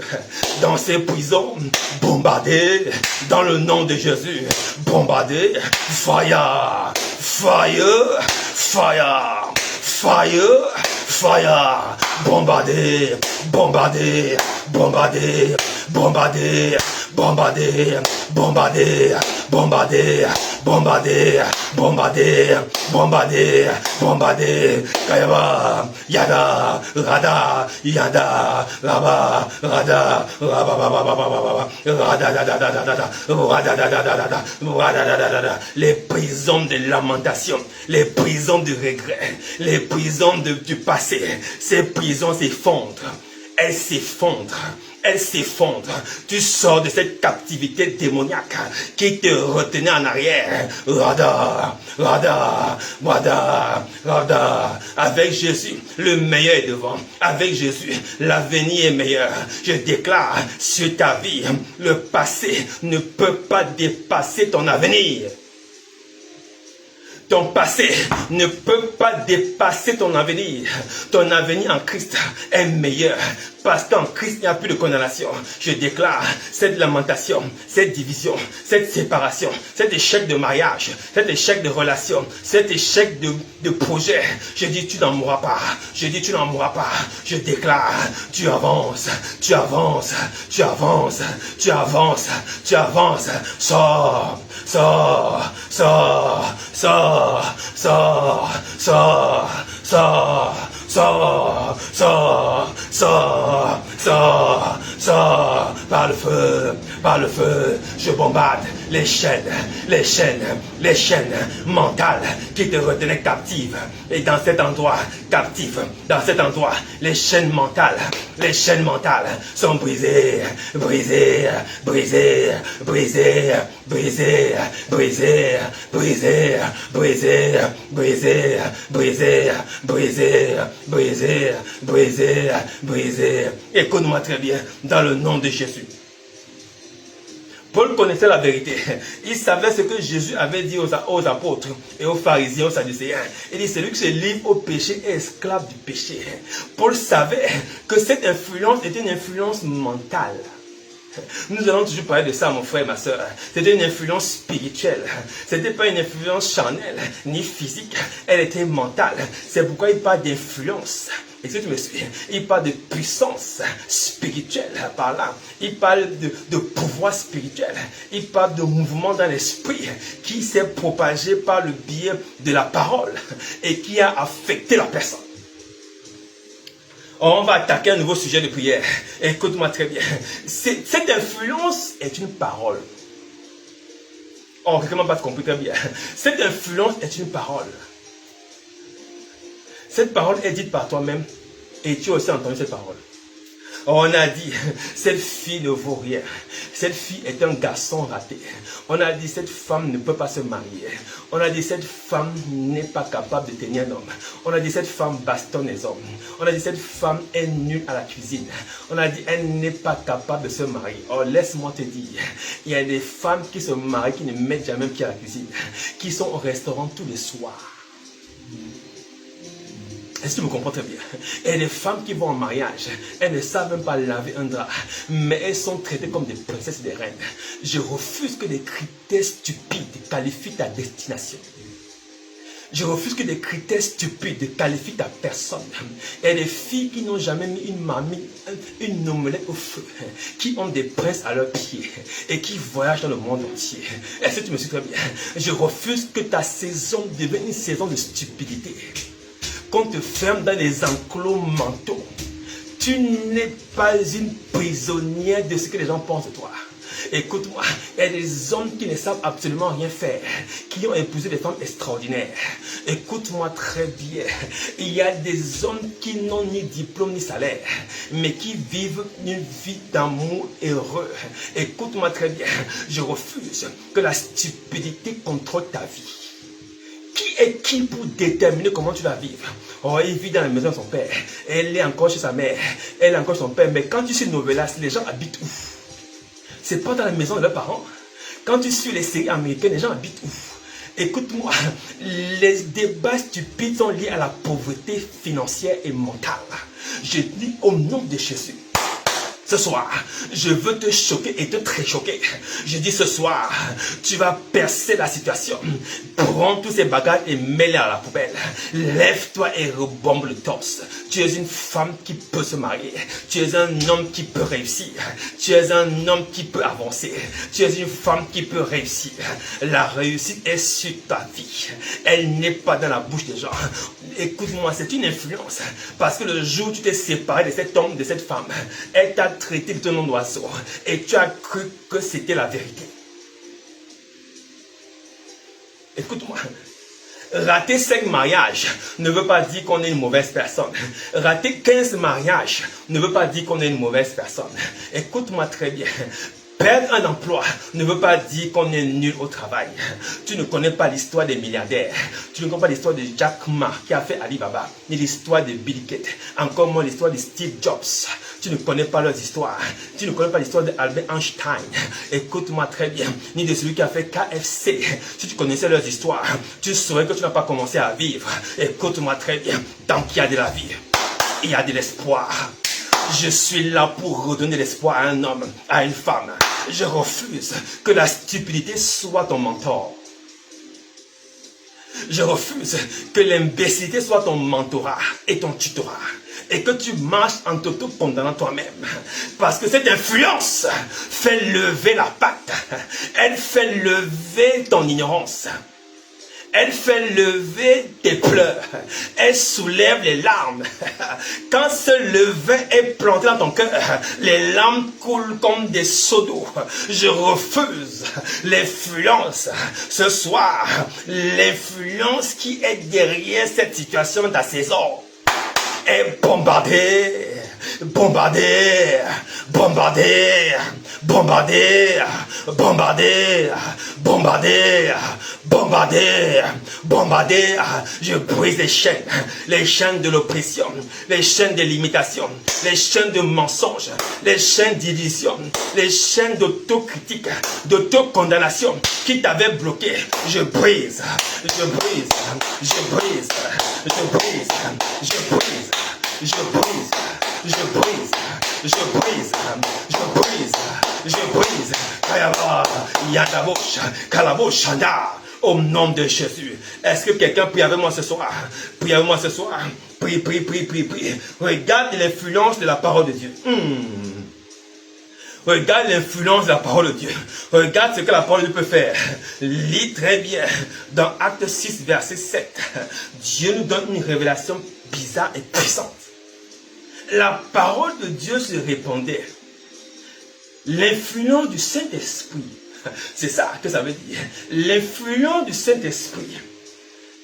B: dans ces prisons. Bombardez dans le nom de Jésus. Bombardez. Fire, fire, fire, fire, fire. Bombardez, bombardez, bombardez, bombardez, bombardez, bombardez, bombardez, bombardez, bombardez, bombardez, bombardez. Kayaba, yada, rada, yada, raba, rada, raba, rada, les prisons de lamentation, les prisons de regret, les prisons du passé, ces prisons s'effondrent. Elles s'effondrent. Elle s'effondre. Tu sors de cette captivité démoniaque qui te retenait en arrière. Rada, rada, rada, rada. Avec Jésus, le meilleur est devant. Avec Jésus, l'avenir est meilleur. Je déclare sur ta vie, le passé ne peut pas dépasser ton avenir. Ton passé ne peut pas dépasser ton avenir. Ton avenir en Christ est meilleur. Parce qu'en Christ, il n'y a plus de condamnation. Je déclare cette lamentation, cette division, cette séparation, cet échec de mariage, cet échec de relation, cet échec de projet. Je dis, tu n'en mourras pas. Je dis, tu n'en mourras pas. Je déclare, tu avances, tu avances, tu avances, tu avances, tu avances. Sors, sors, sors, sors, sors, sors, sors, sors, sors, sors, sors, sors, par le feu, je bombarde les chaînes mentales qui te retenaient captive. Et dans cet endroit captif, dans cet endroit, les chaînes mentales sont brisées, brisées, brisées, brisées, brisées, brisées, brisées, brisées, brisées, brisées, brisées, brisées, brisées, brisées. Écoute-moi très bien, dans le nom de Jésus. Paul connaissait la vérité. Il savait ce que Jésus avait dit aux apôtres et aux pharisiens, aux sadducéens. Il dit, celui qui se livre au péché est esclave du péché. Paul savait que cette influence était une influence mentale. Nous allons toujours parler de ça, mon frère et ma soeur. C'était une influence spirituelle. Ce n'était pas une influence charnelle, ni physique. Elle était mentale. C'est pourquoi il parle d'influence. Est-ce que tu me suis? Il parle de puissance spirituelle par là. Il parle de pouvoir spirituel. Il parle de mouvement dans l'esprit qui s'est propagé par le biais de la parole et qui a affecté la personne. On va attaquer un nouveau sujet de prière. Écoute-moi très bien. Cette influence est une parole. Oh, quelqu'un n'a pas compris très bien. Cette influence est une parole. Cette parole est dite par toi-même et tu as aussi entendu cette parole. On a dit, cette fille ne vaut rien. Cette fille est un garçon raté. On a dit, cette femme ne peut pas se marier. On a dit, cette femme n'est pas capable de tenir un homme. On a dit, cette femme bastonne les hommes. On a dit, cette femme est nulle à la cuisine. On a dit, elle n'est pas capable de se marier. Oh, laisse-moi te dire, il y a des femmes qui se marient, qui ne mettent jamais pied à la cuisine, qui sont au restaurant tous les soirs. Est-ce que tu me comprends très bien? Et les femmes qui vont en mariage, elles ne savent même pas laver un drap, mais elles sont traitées comme des princesses et des reines. Je refuse que des critères stupides qualifient ta destination. Je refuse que des critères stupides qualifient ta personne. Et les filles qui n'ont jamais mis une marmite, une omelette au feu, qui ont des princes à leurs pieds et qui voyagent dans le monde entier. Est-ce que tu me suis très bien? Je refuse que ta saison devienne une saison de stupidité. Qu'on te ferme dans les enclos mentaux. Tu n'es pas une prisonnière de ce que les gens pensent de toi. Écoute-moi, il y a des hommes qui ne savent absolument rien faire, qui ont épousé des femmes extraordinaires. Écoute-moi très bien, il y a des hommes qui n'ont ni diplôme ni salaire, mais qui vivent une vie d'amour heureux. Écoute-moi très bien, je refuse que la stupidité contrôle ta vie. Qui est qui pour déterminer comment tu vas vivre? Oh, il vit dans la maison de son père. Elle est encore chez sa mère. Elle est encore chez son père. Mais quand tu suis novelas, les gens habitent où? C'est pas dans la maison de leurs parents. Quand tu suis les séries américaines, les gens habitent où? Écoute-moi, les débats stupides sont liés à la pauvreté financière et mentale. Je dis au nom de Jésus. Ce soir, je veux te choquer et te très choquer. Je dis ce soir, tu vas percer la situation. Prends tous ces bagages et mets-les à la poubelle. Lève-toi et rebombe le torse. Tu es une femme qui peut se marier. Tu es un homme qui peut réussir. Tu es un homme qui peut avancer. Tu es une femme qui peut réussir. La réussite est sur ta vie. Elle n'est pas dans la bouche des gens. Écoute-moi, c'est une influence. Parce que le jour où tu t'es séparé de cet homme, de cette femme, elle t'a traité de ton nom d'oiseau. Et tu as cru que c'était la vérité. Écoute-moi. Rater 5 mariages ne veut pas dire qu'on est une mauvaise personne. Rater 15 mariages ne veut pas dire qu'on est une mauvaise personne. Écoute-moi très bien. Perdre un emploi ne veut pas dire qu'on est nul au travail. Tu ne connais pas l'histoire des milliardaires. Tu ne connais pas l'histoire de Jack Ma qui a fait Alibaba, ni l'histoire de Bill Gates, encore moins l'histoire de Steve Jobs. Tu ne connais pas leurs histoires. Tu ne connais pas l'histoire d'Albert Einstein. Écoute-moi très bien. Ni de celui qui a fait KFC. Si tu connaissais leurs histoires, tu saurais que tu n'as pas commencé à vivre. Écoute-moi très bien. Tant qu'il y a de la vie, il y a de l'espoir. Je suis là pour redonner l'espoir à un homme, à une femme. Je refuse que la stupidité soit ton mentor. Je refuse que l'imbécilité soit ton mentorat et ton tutorat. Et que tu marches en t'auto-condamnant toi-même. Parce que cette influence fait lever la patte. Elle fait lever ton ignorance. Elle fait lever tes pleurs. Elle soulève les larmes. Quand ce levain est planté dans ton cœur, les larmes coulent comme des seaux d'eau. Je refuse l'influence. Ce soir, l'influence qui est derrière cette situation dans ta saison est bombardée. Bombarder, bombarder, bombarder, bombarder, bombarder, bombarder, bombarder. Je brise les chaînes de l'oppression, les chaînes de limitation, les chaînes de mensonges, les chaînes d'illusion, les chaînes d'autocritique, d'autocondamnation qui t'avaient bloqué. Je brise, je brise, je brise, je brise, je brise, je brise. Je brise, je brise, je brise, je brise. Kayaba, Yadabosh, Kalabosh, Shanda. Au nom de Jésus. Est-ce que quelqu'un prie avec moi ce soir? Prie avec moi ce soir. Prie, prie, prie, prie, prie. Regarde l'influence de la parole de Dieu. Regarde l'influence de la parole de Dieu. Regarde ce que la parole de Dieu peut faire. Lis très bien. Dans Acte 6, verset 7. Dieu nous donne une révélation bizarre et puissante. La parole de Dieu se répandait. L'influence du Saint-Esprit, c'est ça que ça veut dire. L'influence du Saint-Esprit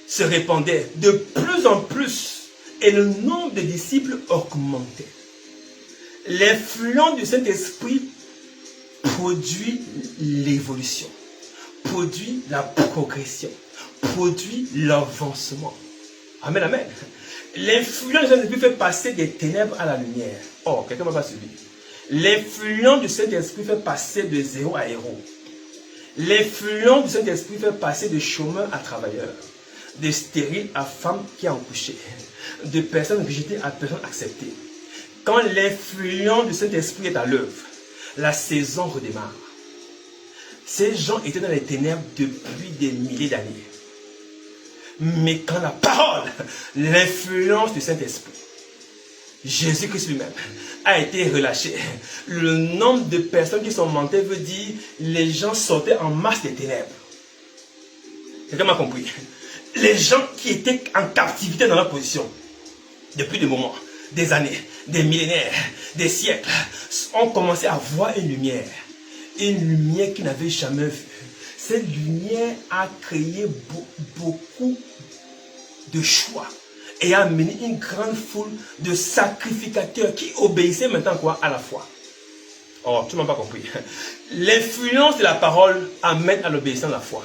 B: se répandait de plus en plus et le nombre de disciples augmentait. L'influence du Saint-Esprit produit l'évolution, produit la progression, produit l'avancement. Amen, amen. L'influence du Saint-Esprit fait passer des ténèbres à la lumière. Oh, quelqu'un m'a pas suivi. L'influence du Saint-Esprit fait passer de zéro à héros. L'influence du Saint-Esprit fait passer de chômeur à travailleur, de stérile à femme qui a accouché, de personnes rejetées à personnes acceptées. Quand l'influence du Saint-Esprit est à l'œuvre, la saison redémarre. Ces gens étaient dans les ténèbres depuis des milliers d'années. Mais quand la parole, l'influence du Saint-Esprit, Jésus-Christ lui-même, a été relâché, le nombre de personnes qui sont montées veut dire les gens sortaient en masse des ténèbres. Quelqu'un m'a compris? Les gens qui étaient en captivité dans leur position, depuis des moments, des années, des millénaires, des siècles, ont commencé à voir une lumière qu'ils n'avaient jamais vue. Cette lumière a créé beaucoup de choix et a amené une grande foule de sacrificateurs qui obéissaient maintenant quoi? À la foi. Oh, tu ne m'as pas compris. L'influence de la parole amène à l'obéissance à la foi.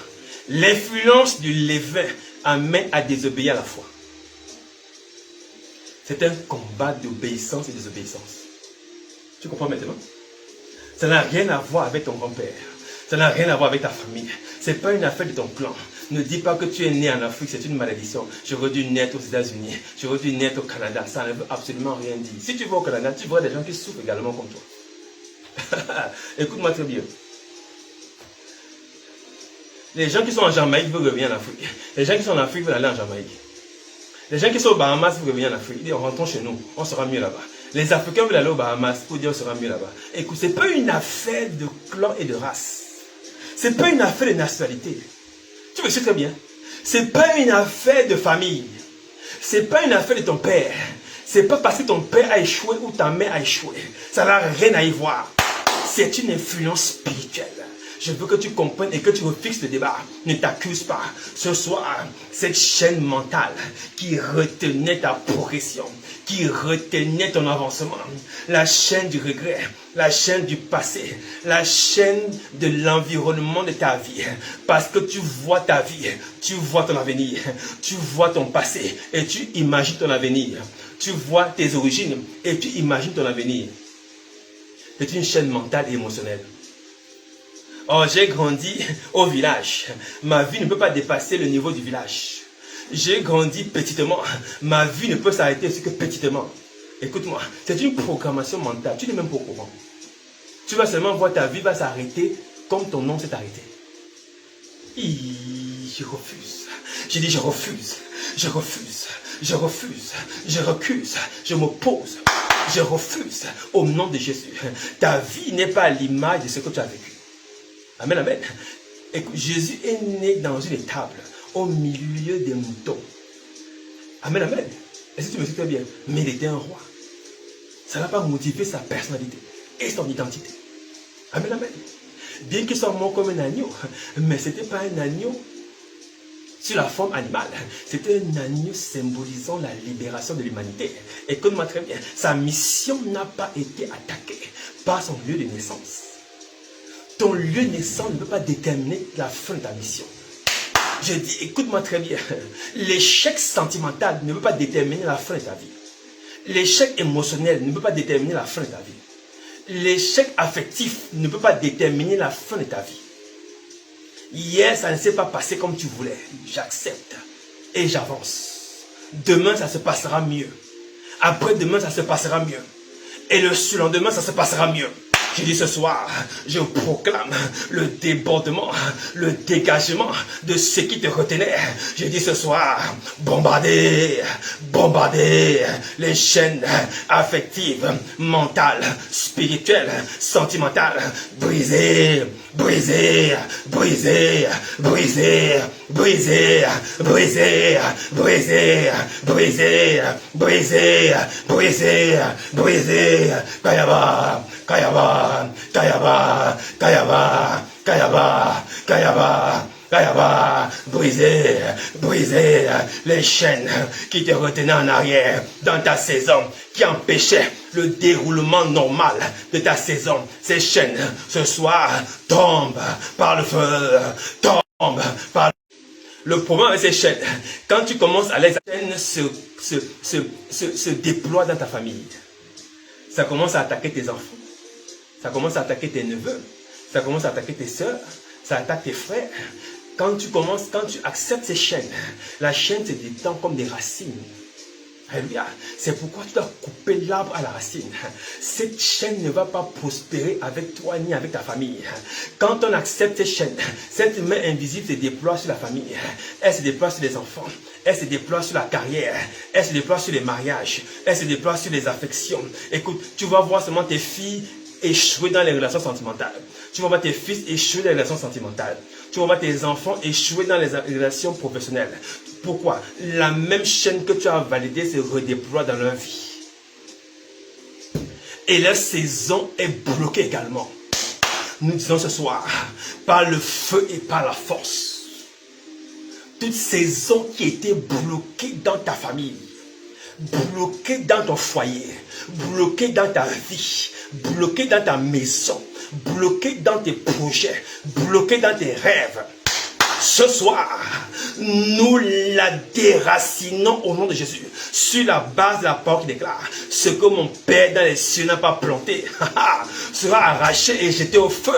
B: L'influence du levain amène à désobéir à la foi. C'est un combat d'obéissance et de désobéissance. Tu comprends maintenant? Ça n'a rien à voir avec ton grand-père. Ça n'a rien à voir avec ta famille. Ce n'est pas une affaire de ton clan. Ne dis pas que tu es né en Afrique, c'est une malédiction. J'aurais dû naître aux États-Unis. J'aurais dû naître au Canada. Ça ne veut absolument rien dire. Si tu vas au Canada, tu vois des gens qui souffrent également comme toi. Écoute-moi très bien. Les gens qui sont en Jamaïque veulent revenir en Afrique. Les gens qui sont en Afrique veulent aller en Jamaïque. Les gens qui sont aux Bahamas veulent revenir en Afrique. Ils disent, rentrons chez nous, on sera mieux là-bas. Les Africains veulent aller aux Bahamas pour dire, on sera mieux là-bas. Écoute, ce n'est pas une affaire de clan et de race. Ce n'est pas une affaire de nationalité. Tu me sais très bien. Ce n'est pas une affaire de famille. Ce n'est pas une affaire de ton père. Ce n'est pas parce que ton père a échoué ou ta mère a échoué. Ça n'a rien à y voir. C'est une influence spirituelle. Je veux que tu comprennes et que tu refixes le débat. Ne t'accuse pas. Ce soir, cette chaîne mentale qui retenait ta progression, qui retenait ton avancement, la chaîne du regret, la chaîne du passé, la chaîne de l'environnement de ta vie. Parce que tu vois ta vie, tu vois ton avenir, tu vois ton passé et tu imagines ton avenir. Tu vois tes origines et tu imagines ton avenir. C'est une chaîne mentale et émotionnelle. Oh, j'ai grandi au village. Ma vie ne peut pas dépasser le niveau du village. J'ai grandi petitement. Ma vie ne peut s'arrêter aussi que petitement. Écoute-moi, c'est une programmation mentale. Tu n'es même pas au courant. Tu vas seulement voir ta vie va s'arrêter comme ton nom s'est arrêté. Je refuse. J'ai dit je refuse. Je refuse. Je refuse. Je recuse. Je m'oppose. Je refuse. Au nom de Jésus. Ta vie n'est pas à l'image de ce que tu as vécu. Amen, amen. Écoute, Jésus est né dans une étable, au milieu des moutons. Amen, amen. Est-ce que tu me suis très bien? Mais il était un roi. Ça n'a pas motivé sa personnalité et son identité. Amen, amen. Bien qu'il soit mort comme un agneau, mais ce n'était pas un agneau sur la forme animale. C'était un agneau symbolisant la libération de l'humanité. Écoute-moi très bien. Sa mission n'a pas été attaquée par son lieu de naissance. Ton lieu de naissance ne peut pas déterminer la fin de ta mission. Je dis, écoute-moi très bien. L'échec sentimental ne peut pas déterminer la fin de ta vie. L'échec émotionnel ne peut pas déterminer la fin de ta vie. L'échec affectif ne peut pas déterminer la fin de ta vie. Hier, ça ne s'est pas passé comme tu voulais. J'accepte et j'avance. Demain, ça se passera mieux. Après-demain, ça se passera mieux. Et le surlendemain, ça se passera mieux. Je dis ce soir, je proclame le débordement, le dégagement de ce qui te retenait. Je dis ce soir, bombardez les chaînes affectives, mentales, spirituelles, sentimentales. Brisez. Briser les chaînes qui te retenaient en arrière dans ta saison, qui empêchaient le déroulement normal de ta saison. Ces chaînes, ce soir, tombent par le feu, tombent par le problème avec ces chaînes, quand tu commences à les chaînes se déploient dans ta famille. Ça commence à attaquer tes enfants. Ça commence à attaquer tes neveux. Ça commence à attaquer tes soeurs. Ça attaque tes frères. Quand tu acceptes ces chaînes, la chaîne se détend comme des racines. Alléluia. C'est pourquoi tu dois couper l'arbre à la racine. Cette chaîne ne va pas prospérer avec toi ni avec ta famille. Quand on accepte ces chaînes, cette main invisible se déploie sur la famille. Elle se déploie sur les enfants. Elle se déploie sur la carrière. Elle se déploie sur les mariages. Elle se déploie sur les affections. Écoute, tu vas voir seulement tes filles échouer dans les relations sentimentales. Tu vas voir tes fils échouer dans les relations sentimentales. Tu vas voir tes enfants échouer dans les relations professionnelles. Pourquoi? La même chaîne que tu as validée se redéploie dans leur vie. Et leur saison est bloquée également. Nous disons ce soir, par le feu et par la force, toute saison qui était bloquée dans ta famille, bloquée dans ton foyer, bloquée dans ta vie, bloquée dans ta maison, bloquée dans tes projets, bloquée dans tes rêves. Ce soir, nous la déracinons au nom de Jésus. Sur la base de la parole qui déclare, ce que mon Père dans les cieux n'a pas planté sera arraché et jeté au feu.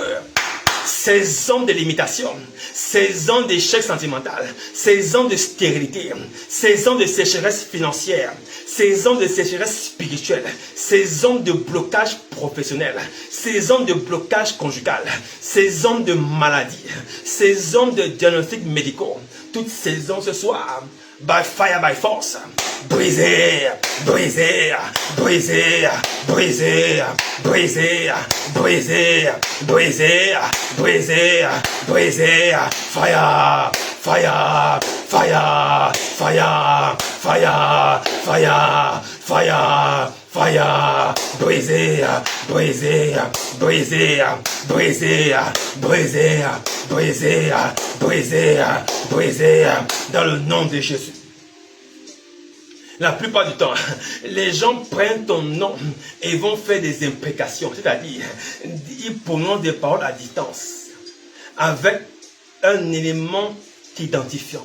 B: Saison de limitation, saison d'échec sentimental, saison de stérilité, saison de sécheresse financière, saison de sécheresse spirituelle, saison de blocage professionnel, saison de blocage conjugal, saison de maladie, saison de diagnostics médicaux. Toute saison ce soir, by fire, by force, briser, briser, briser, briser, briser, briser, briser, briser, briser, fire, fire, fire, fire, fire, fire, fire, fire, briser, briser, briser, briser, briser, briser, briser, briser, dans le nom de Jésus. La plupart du temps, les gens prennent ton nom et vont faire des imprécations, c'est-à-dire, ils prononcent des paroles à distance, avec un élément identifiant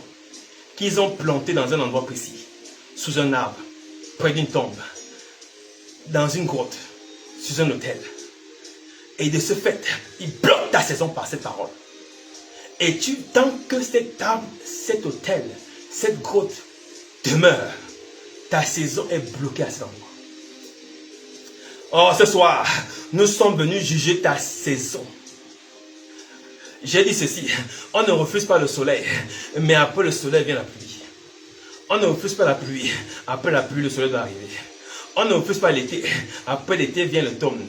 B: qu'ils ont planté dans un endroit précis, sous un arbre, près d'une tombe, dans une grotte, sous un autel. Et de ce fait, il bloque ta saison par cette parole. Et tant que cette table, cet hôtel, cette grotte demeure, ta saison est bloquée à cet endroit. Oh, ce soir, nous sommes venus juger ta saison. J'ai dit ceci, on ne refuse pas le soleil, mais après le soleil vient la pluie. On ne refuse pas la pluie, après la pluie le soleil va arriver. On ne refuse pas l'été, après l'été vient l'automne.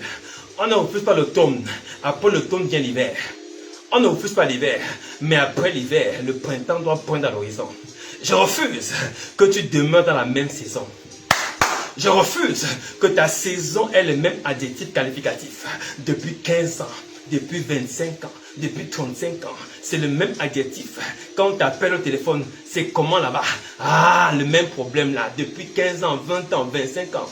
B: On ne refuse pas l'automne, après l'automne vient l'hiver. On ne refuse pas l'hiver, mais après l'hiver, le printemps doit poindre à l'horizon. Je refuse que tu demeures dans la même saison. Je refuse que ta saison ait le même adjectif qualificatif depuis 15 ans, depuis 25 ans, depuis 35 ans. C'est le même adjectif. Quand on t'appelle au téléphone, c'est comment là-bas? Ah, le même problème là, depuis 15 ans, 20 ans, 25 ans.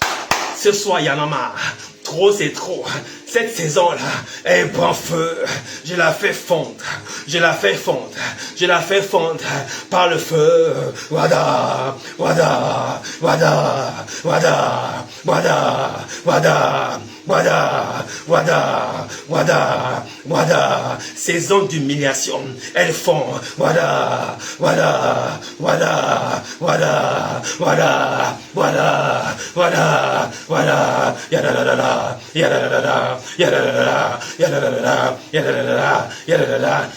B: Ce soir, il y en a marre. Trop, c'est trop. Cette saison-là, elle prend feu. Je la fais fondre. Je la fais fondre. Je la fais fondre par le feu. Wada, wada, wada, wada, wada, wada, wada, wada, wada, wada. Saison d'humiliation. Elles font wada, wada, wada, wada, wada, wada, wada, wada, yadadadada.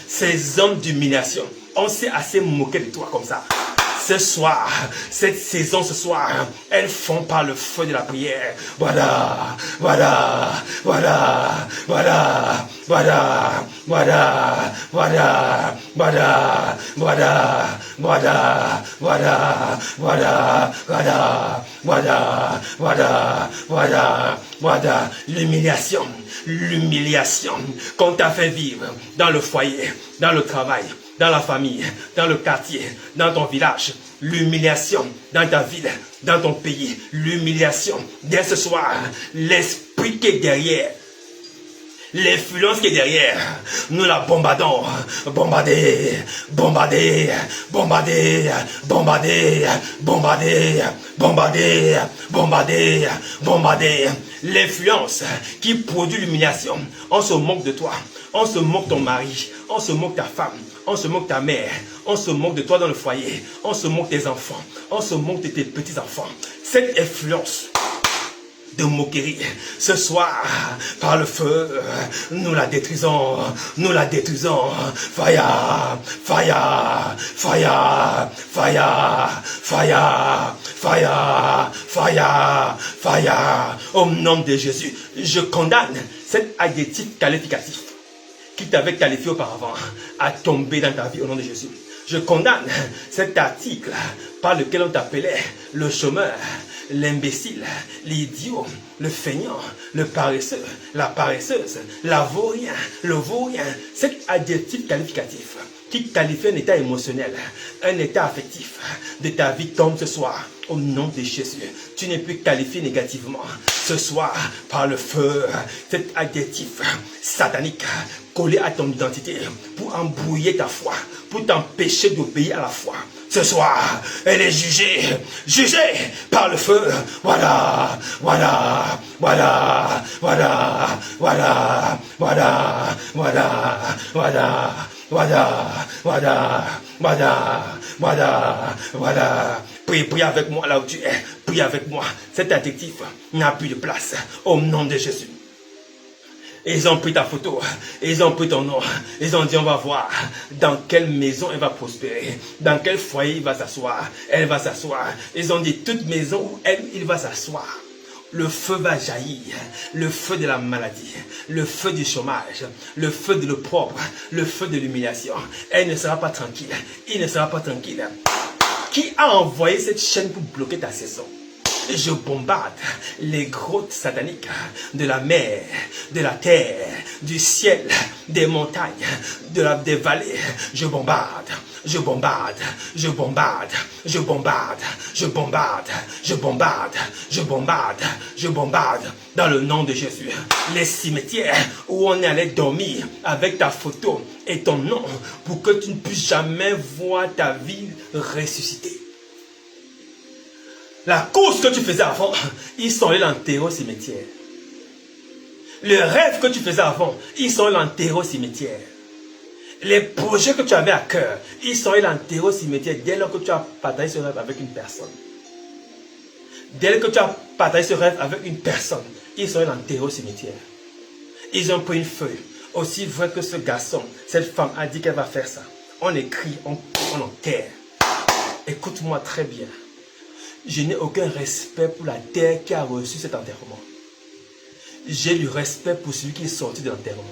B: Ces hommes d'humiliation, on s'est assez moqué de toi comme ça. Ce soir, cette saison ce soir, elles font par le feu de la prière. Voilà, voilà, voilà, voilà, voilà, voilà, voilà, voilà, voilà, voilà, voilà, voilà, voilà, voilà, voilà, voilà, voilà, l'humiliation, l'humiliation qu'on t'a fait vivre dans le foyer, dans le travail, dans la famille, dans le quartier, dans ton village, l'humiliation dans ta ville, dans ton pays, l'humiliation. Dès ce soir, l'esprit qui est derrière, l'influence qui est derrière, nous la bombardons. Bombarder, bombarder, bombarder, bombarder, bombarder, bombarder, bombarder, bombarder. L'influence qui produit l'humiliation. On se moque de toi. On se moque de ton mari. On se moque de ta femme. On se moque de ta mère. On se moque de toi dans le foyer. On se moque des enfants. On se moque de tes petits-enfants. Cette influence de moquerie, ce soir, par le feu, nous la détruisons, nous la détruisons. Fire, fire, fire, fire, fire, fire, fire, fire. Au nom de Jésus, je condamne cet adjectif qualificatif qui t'avait qualifié auparavant à tomber dans ta vie au nom de Jésus. Je condamne cet article par lequel on t'appelait le chômeur, l'imbécile, l'idiot, le feignant, le paresseux, la paresseuse, la vaurien, le vaurien. Cet adjectif qualificatif qui qualifie un état émotionnel, un état affectif de ta vie tombe ce soir. Au nom de Jésus, tu n'es plus qualifié négativement. Ce soir, par le feu, cet adjectif satanique collé à ton identité pour embrouiller ta foi, pour t'empêcher d'obéir à la foi. Ce soir, elle est jugée, jugée par le feu. Voilà, voilà, voilà, voilà, voilà, voilà, voilà, voilà. Voilà, voilà, voilà, voilà, voilà. Prie avec moi là où tu es. Prie avec moi. Cet adjectif n'a plus de place. Au nom de Jésus. Ils ont pris ta photo, ils ont pris ton nom, ils ont dit on va voir dans quelle maison elle va prospérer, dans quel foyer il va s'asseoir, elle va s'asseoir. Ils ont dit toute maison où il va s'asseoir. Le feu va jaillir, le feu de la maladie, le feu du chômage, le feu de l'opprobre, le feu de l'humiliation. Elle ne sera pas tranquille, il ne sera pas tranquille. Qui a envoyé cette chaîne pour bloquer ta saison? Je bombarde les grottes sataniques de la mer, de la terre, du ciel, des montagnes, des vallées. Je bombarde, je bombarde, je bombarde, je bombarde, je bombarde, je bombarde, je bombarde, je bombarde dans le nom de Jésus. Les cimetières où on est allé dormir avec ta photo et ton nom pour que tu ne puisses jamais voir ta vie ressusciter. La course que tu faisais avant, ils sont allés l'enterrer au cimetière. Les rêves que tu faisais avant, ils sont enterrés au cimetière. Les projets que tu avais à cœur, ils sont enterrés au cimetière dès lors que tu as partagé ce rêve avec une personne. Dès lors que tu as partagé ce rêve avec une personne, ils sont enterrés au cimetière. Ils ont pris une feuille. Aussi vrai que ce garçon, cette femme a dit qu'elle va faire ça. On écrit, on enterre. Écoute-moi très bien. Je n'ai aucun respect pour la terre qui a reçu cet enterrement. J'ai du respect pour celui qui est sorti de l'enterrement.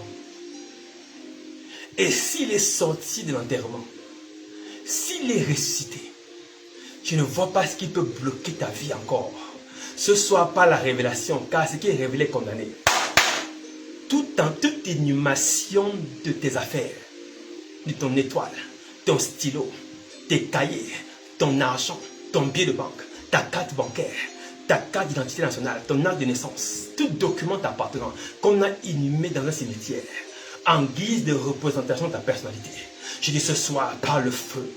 B: Et s'il est sorti de l'enterrement, s'il est ressuscité, tu ne vois pas ce qui peut bloquer ta vie encore. Ce soit pas la révélation, car ce qui est révélé est condamné. Toute inhumation de tes affaires, de ton étoile, ton stylo, tes cahiers, ton argent, ton billet de banque, ta carte bancaire, ta carte d'identité nationale, ton acte de naissance, tout document t'appartenant qu'on a inhumé dans un cimetière en guise de représentation de ta personnalité. Je dis ce soir, par le feu,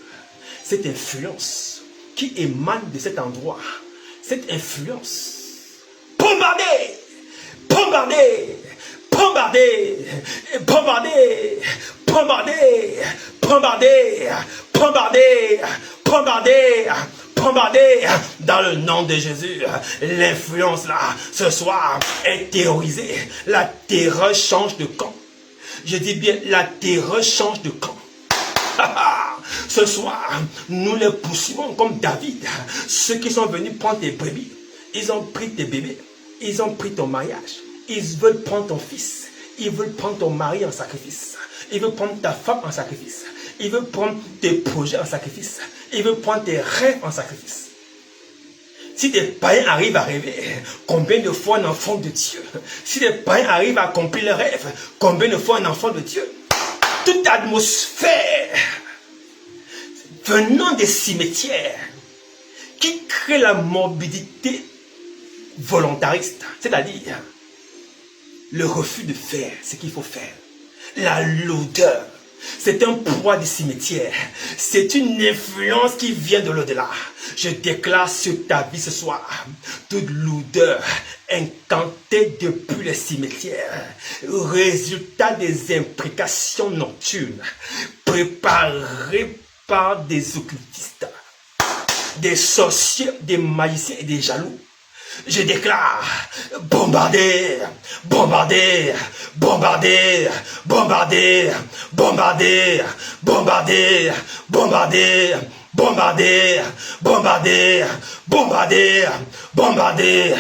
B: cette influence qui émane de cet endroit, cette influence, bombardez, bombardez, bombardez, bombardez, bombardez, bombardez, bombardez, bombardez, bombardez, dans le nom de Jésus. L'influence là, ce soir, est terrorisée. La terreur change de camp. Je dis bien, la terreur change de camp. Ce soir, nous les poursuivons comme David. Ceux qui sont venus prendre tes brebis, ils ont pris tes bébés, ils ont pris ton mariage, ils veulent prendre ton fils, ils veulent prendre ton mari en sacrifice, ils veulent prendre ta femme en sacrifice, ils veulent prendre tes projets en sacrifice, ils veulent prendre tes rêves en sacrifice. Si des païens arrivent à rêver, combien de fois un enfant de Dieu? Si des païens arrivent à accomplir leurs rêves, combien de fois un enfant de Dieu? Toute atmosphère venant des cimetières qui crée la morbidité volontariste, c'est-à-dire le refus de faire ce qu'il faut faire, la lourdeur. C'est un poids du cimetière. C'est une influence qui vient de l'au-delà. Je déclare sur ta vie ce soir toute lourdeur incantée depuis le cimetière, résultat des imprécations nocturnes préparées par des occultistes, des sorciers, des magiciens et des jaloux. Je déclare, bombardez, bombardez, bombardez, bombardez, bombardez, bombardez, bombardez, bombardez, bombardez, bombardez, bombardez,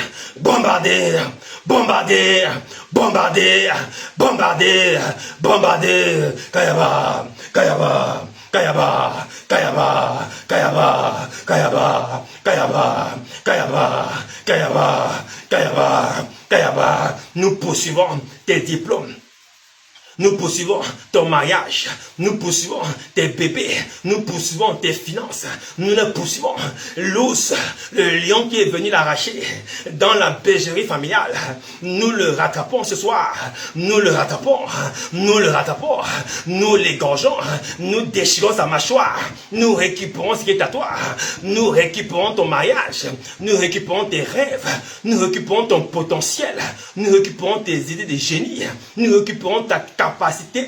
B: bombardez, bombardez, bombardez, bombardez, bombardez, Kayaba, Kayaba. Kayaba, Kayaba, Kayaba, Kayaba, Kayaba, Kayaba, Kayaba, Kayaba, Kayaba. Nous poursuivons tes diplômes. Nous poursuivons ton mariage, nous poursuivons tes bébés, nous poursuivons tes finances, nous le poursuivons. L'ours, le lion qui est venu l'arracher dans la bergerie familiale, nous le rattrapons ce soir, nous le rattrapons, nous le rattrapons, nous l'égorgeons, nous déchirons sa mâchoire, nous récupérons ce qui est à toi, nous récupérons ton mariage, nous récupérons tes rêves, nous récupérons ton potentiel, nous récupérons tes idées de génie, nous récupérons ta capacité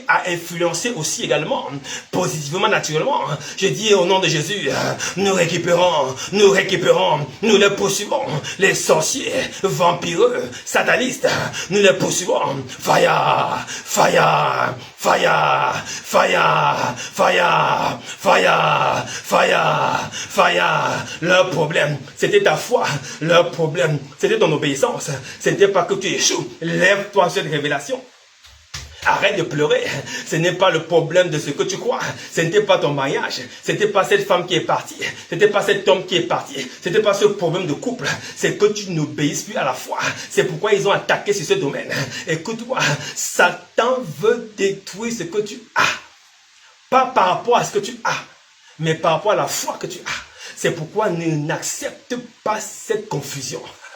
B: à influencer aussi également, positivement, naturellement. Je dis au nom de Jésus, nous récupérons, nous les poursuivons, les sorciers, vampireux, satanistes, nous les poursuivons. Fire, fire, fire, fire, fire, fire, fire, fire. Leur problème, c'était ta foi. Leur problème, c'était ton obéissance. C'était pas que tu échoues. Lève-toi sur cette révélation. Arrête de pleurer. Ce n'est pas le problème de ce que tu crois. Ce n'était pas ton mariage. Ce n'était pas cette femme qui est partie. Ce n'était pas cet homme qui est parti. Ce n'était pas ce problème de couple. C'est que tu n'obéisses plus à la foi. C'est pourquoi ils ont attaqué sur ce domaine. Écoute-moi. Satan veut détruire ce que tu as. Pas par rapport à ce que tu as, mais par rapport à la foi que tu as. C'est pourquoi n'accepte pas cette confusion.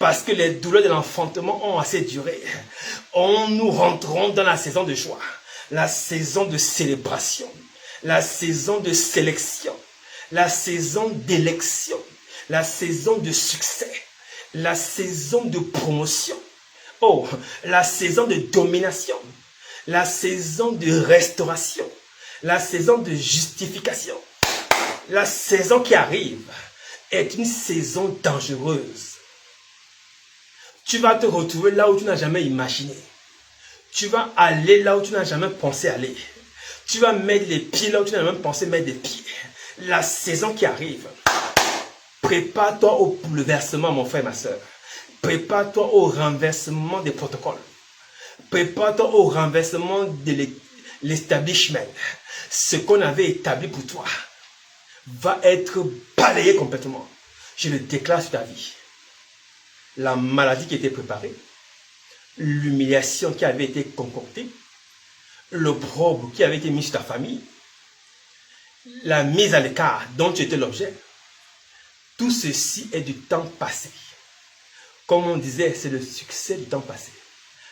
B: Parce que les douleurs de l'enfantement ont assez duré. Nous rentrons dans la saison de joie, la saison de célébration, la saison de sélection, la saison d'élection, la saison de succès, la saison de promotion, la saison de domination, la saison de restauration, la saison de justification. La saison qui arrive est une saison dangereuse. Tu vas te retrouver là où tu n'as jamais imaginé. Tu vas aller là où tu n'as jamais pensé aller. Tu vas mettre les pieds là où tu n'as même pensé mettre des pieds. La saison qui arrive. Prépare-toi au bouleversement, mon frère, ma soeur. Prépare-toi au renversement des protocoles. Prépare-toi au renversement de l'establishment. Ce qu'on avait établi pour toi va être balayé complètement. Je le déclare sur ta vie. La maladie qui était préparée, l'humiliation qui avait été concoctée, l'opprobre qui avait été mis sur ta famille, la mise à l'écart dont tu étais l'objet, tout ceci est du temps passé. Comme on disait, c'est le succès du temps passé.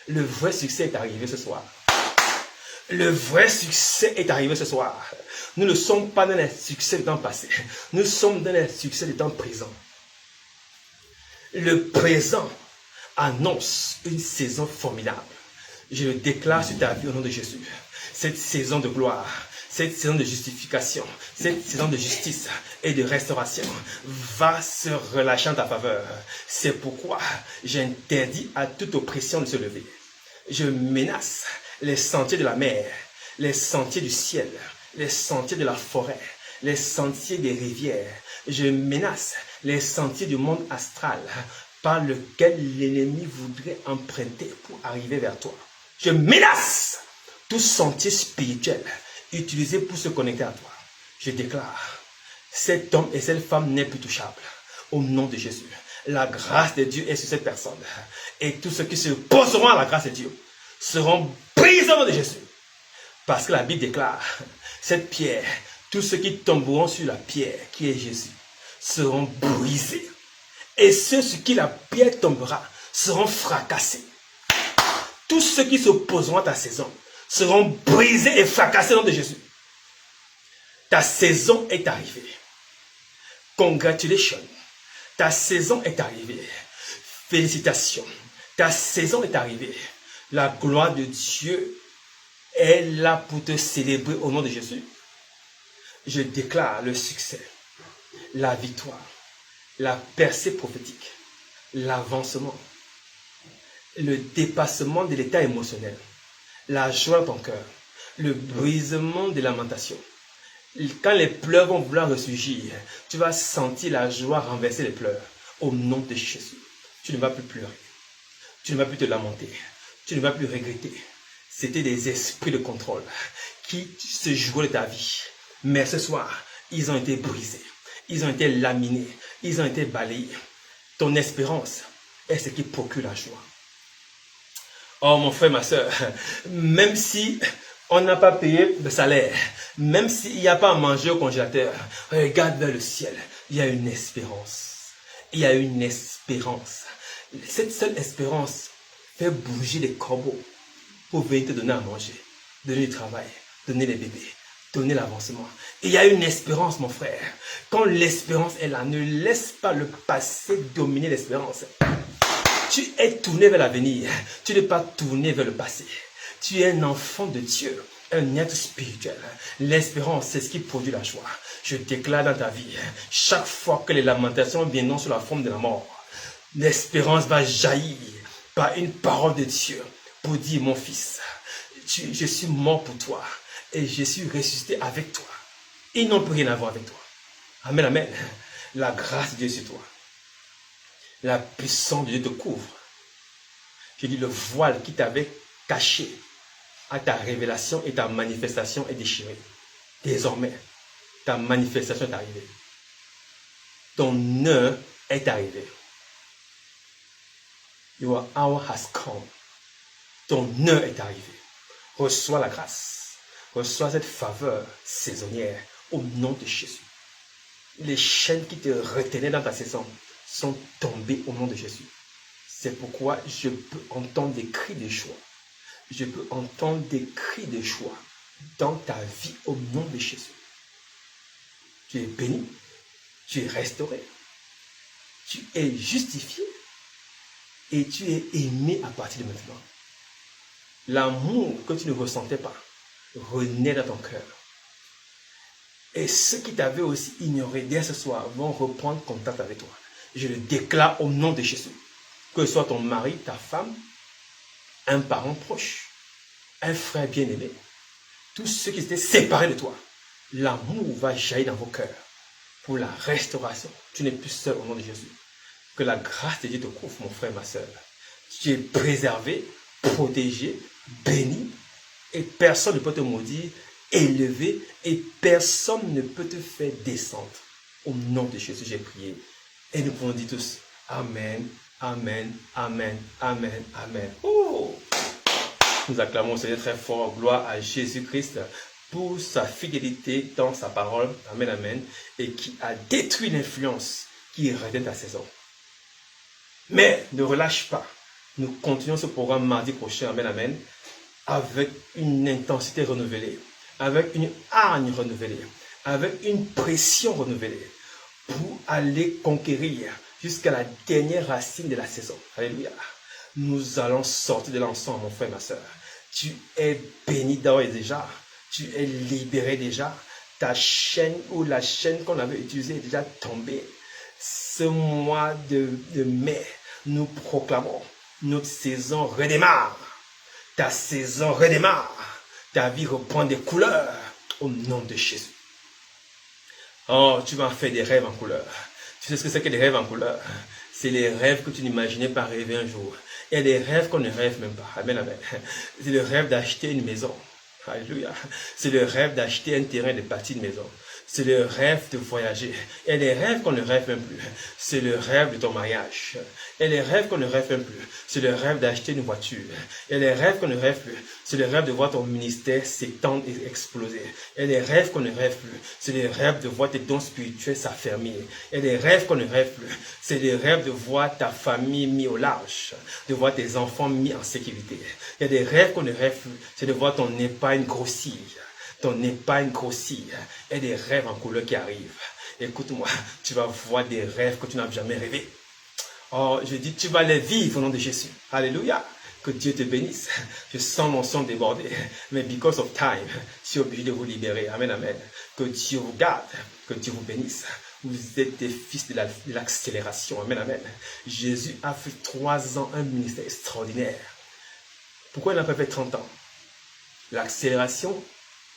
B: Le vrai succès est arrivé ce soir. Le vrai succès est arrivé ce soir. Nous ne sommes pas dans les succès du temps passé. Nous sommes dans les succès du temps présent. Le présent annonce une saison formidable. Je le déclare sur ta vie au nom de Jésus. Cette saison de gloire, cette saison de justification, cette saison de justice et de restauration va se relâcher en ta faveur. C'est pourquoi j'interdis à toute oppression de se lever. Je menace les sentiers de la mer, les sentiers du ciel, les sentiers de la forêt, les sentiers des rivières. Je menace les sentiers du monde astral par lequel l'ennemi voudrait emprunter pour arriver vers toi. Je menace tout sentier spirituel utilisé pour se connecter à toi. Je déclare, cet homme et cette femme n'est plus touchable. Au nom de Jésus, la grâce de Dieu est sur cette personne. Et tous ceux qui se poseront à la grâce de Dieu seront brisés au nom de Jésus. Parce que la Bible déclare, cette pierre, tous ceux qui tomberont sur la pierre qui est Jésus seront brisés. Et ceux sur qui la pierre tombera seront fracassés. Tous ceux qui s'opposeront à ta saison seront brisés et fracassés au nom de Jésus. Ta saison est arrivée. Congratulations. Ta saison est arrivée. Félicitations. Ta saison est arrivée. La gloire de Dieu est là pour te célébrer au nom de Jésus. Je déclare le succès, la victoire, la percée prophétique, l'avancement, le dépassement de l'état émotionnel, la joie dans ton cœur, le brisement des lamentations. Quand les pleurs vont vouloir ressurgir, tu vas sentir la joie renverser les pleurs au nom de Jésus. Tu ne vas plus pleurer, tu ne vas plus te lamenter, tu ne vas plus regretter. C'était des esprits de contrôle qui se jouaient de ta vie. Mais ce soir, ils ont été brisés, ils ont été laminés, ils ont été balayés. Ton espérance est ce qui procure la joie. Oh mon frère, ma soeur, même si on n'a pas payé de salaire, même s'il n'y a pas à manger au congélateur, regarde vers le ciel, il y a une espérance. Il y a une espérance. Cette seule espérance fait bouger les corbeaux pour venir te donner à manger, donner du travail, donner les bébés, donner l'avancement. Il y a une espérance, mon frère. Quand l'espérance est là, ne laisse pas le passé dominer l'espérance. Tu es tourné vers l'avenir, tu n'es pas tourné vers le passé. Tu es un enfant de Dieu, un être spirituel. L'espérance, c'est ce qui produit la joie. Je déclare dans ta vie, chaque fois que les lamentations viendront sous la forme de la mort, l'espérance va jaillir par une parole de Dieu pour dire, mon fils, je suis mort pour toi et je suis ressuscité avec toi. Ils n'ont plus rien à voir avec toi. Amen, amen. La grâce de Dieu sur toi. La puissance de Dieu te couvre. Je dis, le voile qui t'avait caché à ta révélation et ta manifestation est déchiré. Désormais, ta manifestation est arrivée. Ton heure est arrivée. Your hour has come. Ton heure est arrivée. Reçois la grâce. Reçois cette faveur saisonnière au nom de Jésus. Les chaînes qui te retenaient dans ta saison sont tombées au nom de Jésus. C'est pourquoi je peux entendre des cris de joie. Je peux entendre des cris de joie dans ta vie au nom de Jésus. Tu es béni, tu es restauré, tu es justifié et tu es aimé à partir de maintenant. L'amour que tu ne ressentais pas renaît dans ton cœur. Et ceux qui t'avaient aussi ignoré dès ce soir vont reprendre contact avec toi. Je le déclare au nom de Jésus. Que ce soit ton mari, ta femme, un parent proche, un frère bien-aimé, tous ceux qui étaient séparés de toi, l'amour va jaillir dans vos cœurs pour la restauration. Tu n'es plus seul au nom de Jésus. Que la grâce de Dieu te couvre, mon frère, ma soeur. Tu es préservé, protégé, béni, et personne ne peut te maudire, élevé, et personne ne peut te faire descendre. Au nom de Jésus, j'ai prié. Et nous pouvons dire tous, Amen, Amen, Amen, Amen, Amen. Oh! Nous acclamons le Seigneur très fort, gloire à Jésus-Christ pour sa fidélité dans sa parole, Amen, Amen, et qui a détruit l'influence qui retient ta saison. Mais ne relâche pas. Nous continuons ce programme mardi prochain, Amen, Amen, avec une intensité renouvelée, avec une hargne renouvelée, avec une pression renouvelée, pour aller conquérir jusqu'à la dernière racine de la saison. Alléluia. Nous allons sortir de l'ensemble, mon frère, ma soeur. Tu es béni d'ores et déjà. Tu es libéré déjà. Ta chaîne ou la chaîne qu'on avait utilisée est déjà tombée. Ce mois de mai, nous proclamons, notre saison redémarre. Ta saison redémarre. Ta vie reprend des couleurs au nom de Jésus. Oh, tu vas faire des rêves en couleur. Tu sais ce que c'est que des rêves en couleur? C'est les rêves que tu n'imaginais pas rêver un jour. Il y a des rêves qu'on ne rêve même pas. Amen, amen. C'est le rêve d'acheter une maison. Alléluia. C'est le rêve d'acheter un terrain, de bâtir une maison. C'est le rêve de voyager. Il y a des rêves qu'on ne rêve même plus. C'est le rêve de ton mariage. Il y a des rêves qu'on ne rêve même plus. C'est le rêve d'acheter une voiture. Il y a des rêves qu'on ne rêve plus. C'est le rêve de voir ton ministère s'étendre et exploser. Il y a des rêves qu'on ne rêve plus. C'est le rêve de voir tes dons spirituels s'affermir. Il y a des rêves qu'on ne rêve plus. C'est le rêve de voir ta famille mise au large. De voir tes enfants mis en sécurité. Il y a des rêves qu'on ne rêve plus. C'est de voir ton épargne grossir. Ton épargne grossir. Il y a des rêves en couleur qui arrivent. Écoute-moi, tu vas voir des rêves que tu n'as jamais rêvé. Oh, je dis, tu vas les vivre au nom de Jésus. Alléluia. Que Dieu te bénisse. Je sens mon sang déborder. Mais because of time, je suis obligé de vous libérer. Amen, amen. Que Dieu vous garde. Que Dieu vous bénisse. Vous êtes des fils de l'accélération. Amen, amen. Jésus a fait 3 ans un ministère extraordinaire. Pourquoi il n'a pas fait 30 ans? L'accélération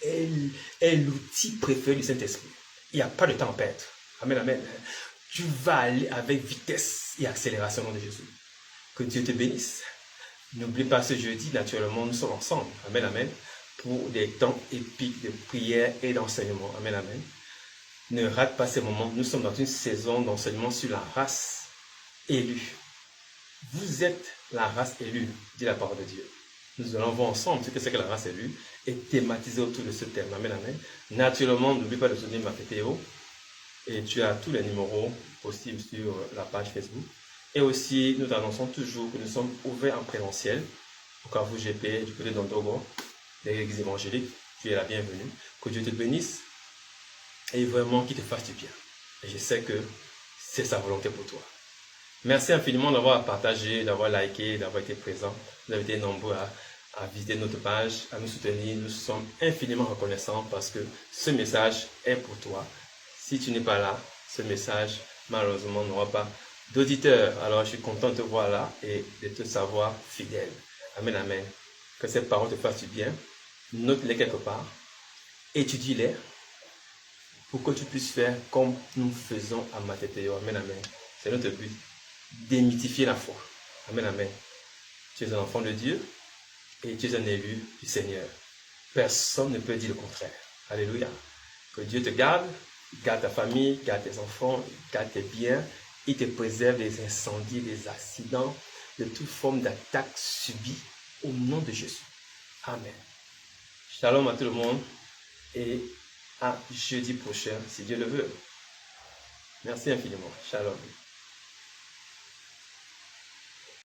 B: est l'outil préféré du Saint-Esprit. Il n'y a pas de temps à perdre. Amen, amen. Tu vas aller avec vitesse et accélération au nom de Jésus. Que Dieu te bénisse. N'oublie pas ce jeudi, naturellement, nous sommes ensemble. Amen, amen. Pour des temps épiques de prière et d'enseignement. Amen, amen. Ne rate pas ces moments. Nous sommes dans une saison d'enseignement sur la race élue. Vous êtes la race élue, dit la parole de Dieu. Nous allons voir ensemble ce que c'est que la race élue et thématiser autour de ce thème. Amen, amen. Naturellement, n'oublie pas de soutenir ma vidéo. Et tu as tous les numéros possibles sur la page Facebook. Et aussi, nous annonçons toujours que nous sommes ouverts en présentiel. Au Carrefour GP, du côté d'Ontogo, des églises évangéliques. Tu es la bienvenue. Que Dieu te bénisse et vraiment qu'il te fasse du bien. Et je sais que c'est sa volonté pour toi. Merci infiniment d'avoir partagé, d'avoir liké, d'avoir été présent. Vous avez été nombreux à visiter notre page, à nous soutenir. Nous sommes infiniment reconnaissants parce que ce message est pour toi. Si tu n'es pas là, ce message, malheureusement, n'aura pas d'auditeurs. Alors, je suis content de te voir là et de te savoir fidèle. Amen, amen. Que cette parole te fasse du bien. Note-les quelque part. Étudie-les pour que tu puisses faire comme nous faisons à Matétéo. Amen, amen. C'est notre but. Démythifier la foi. Amen, amen. Tu es un enfant de Dieu et tu es un élu du Seigneur. Personne ne peut dire le contraire. Alléluia. Que Dieu te garde ta famille, garde tes enfants, garde tes biens. Il te préserve des incendies, des accidents, de toute forme d'attaque subie au nom de Jésus. Amen. Shalom à tout le monde et à jeudi prochain, si Dieu le veut. Merci infiniment. Shalom.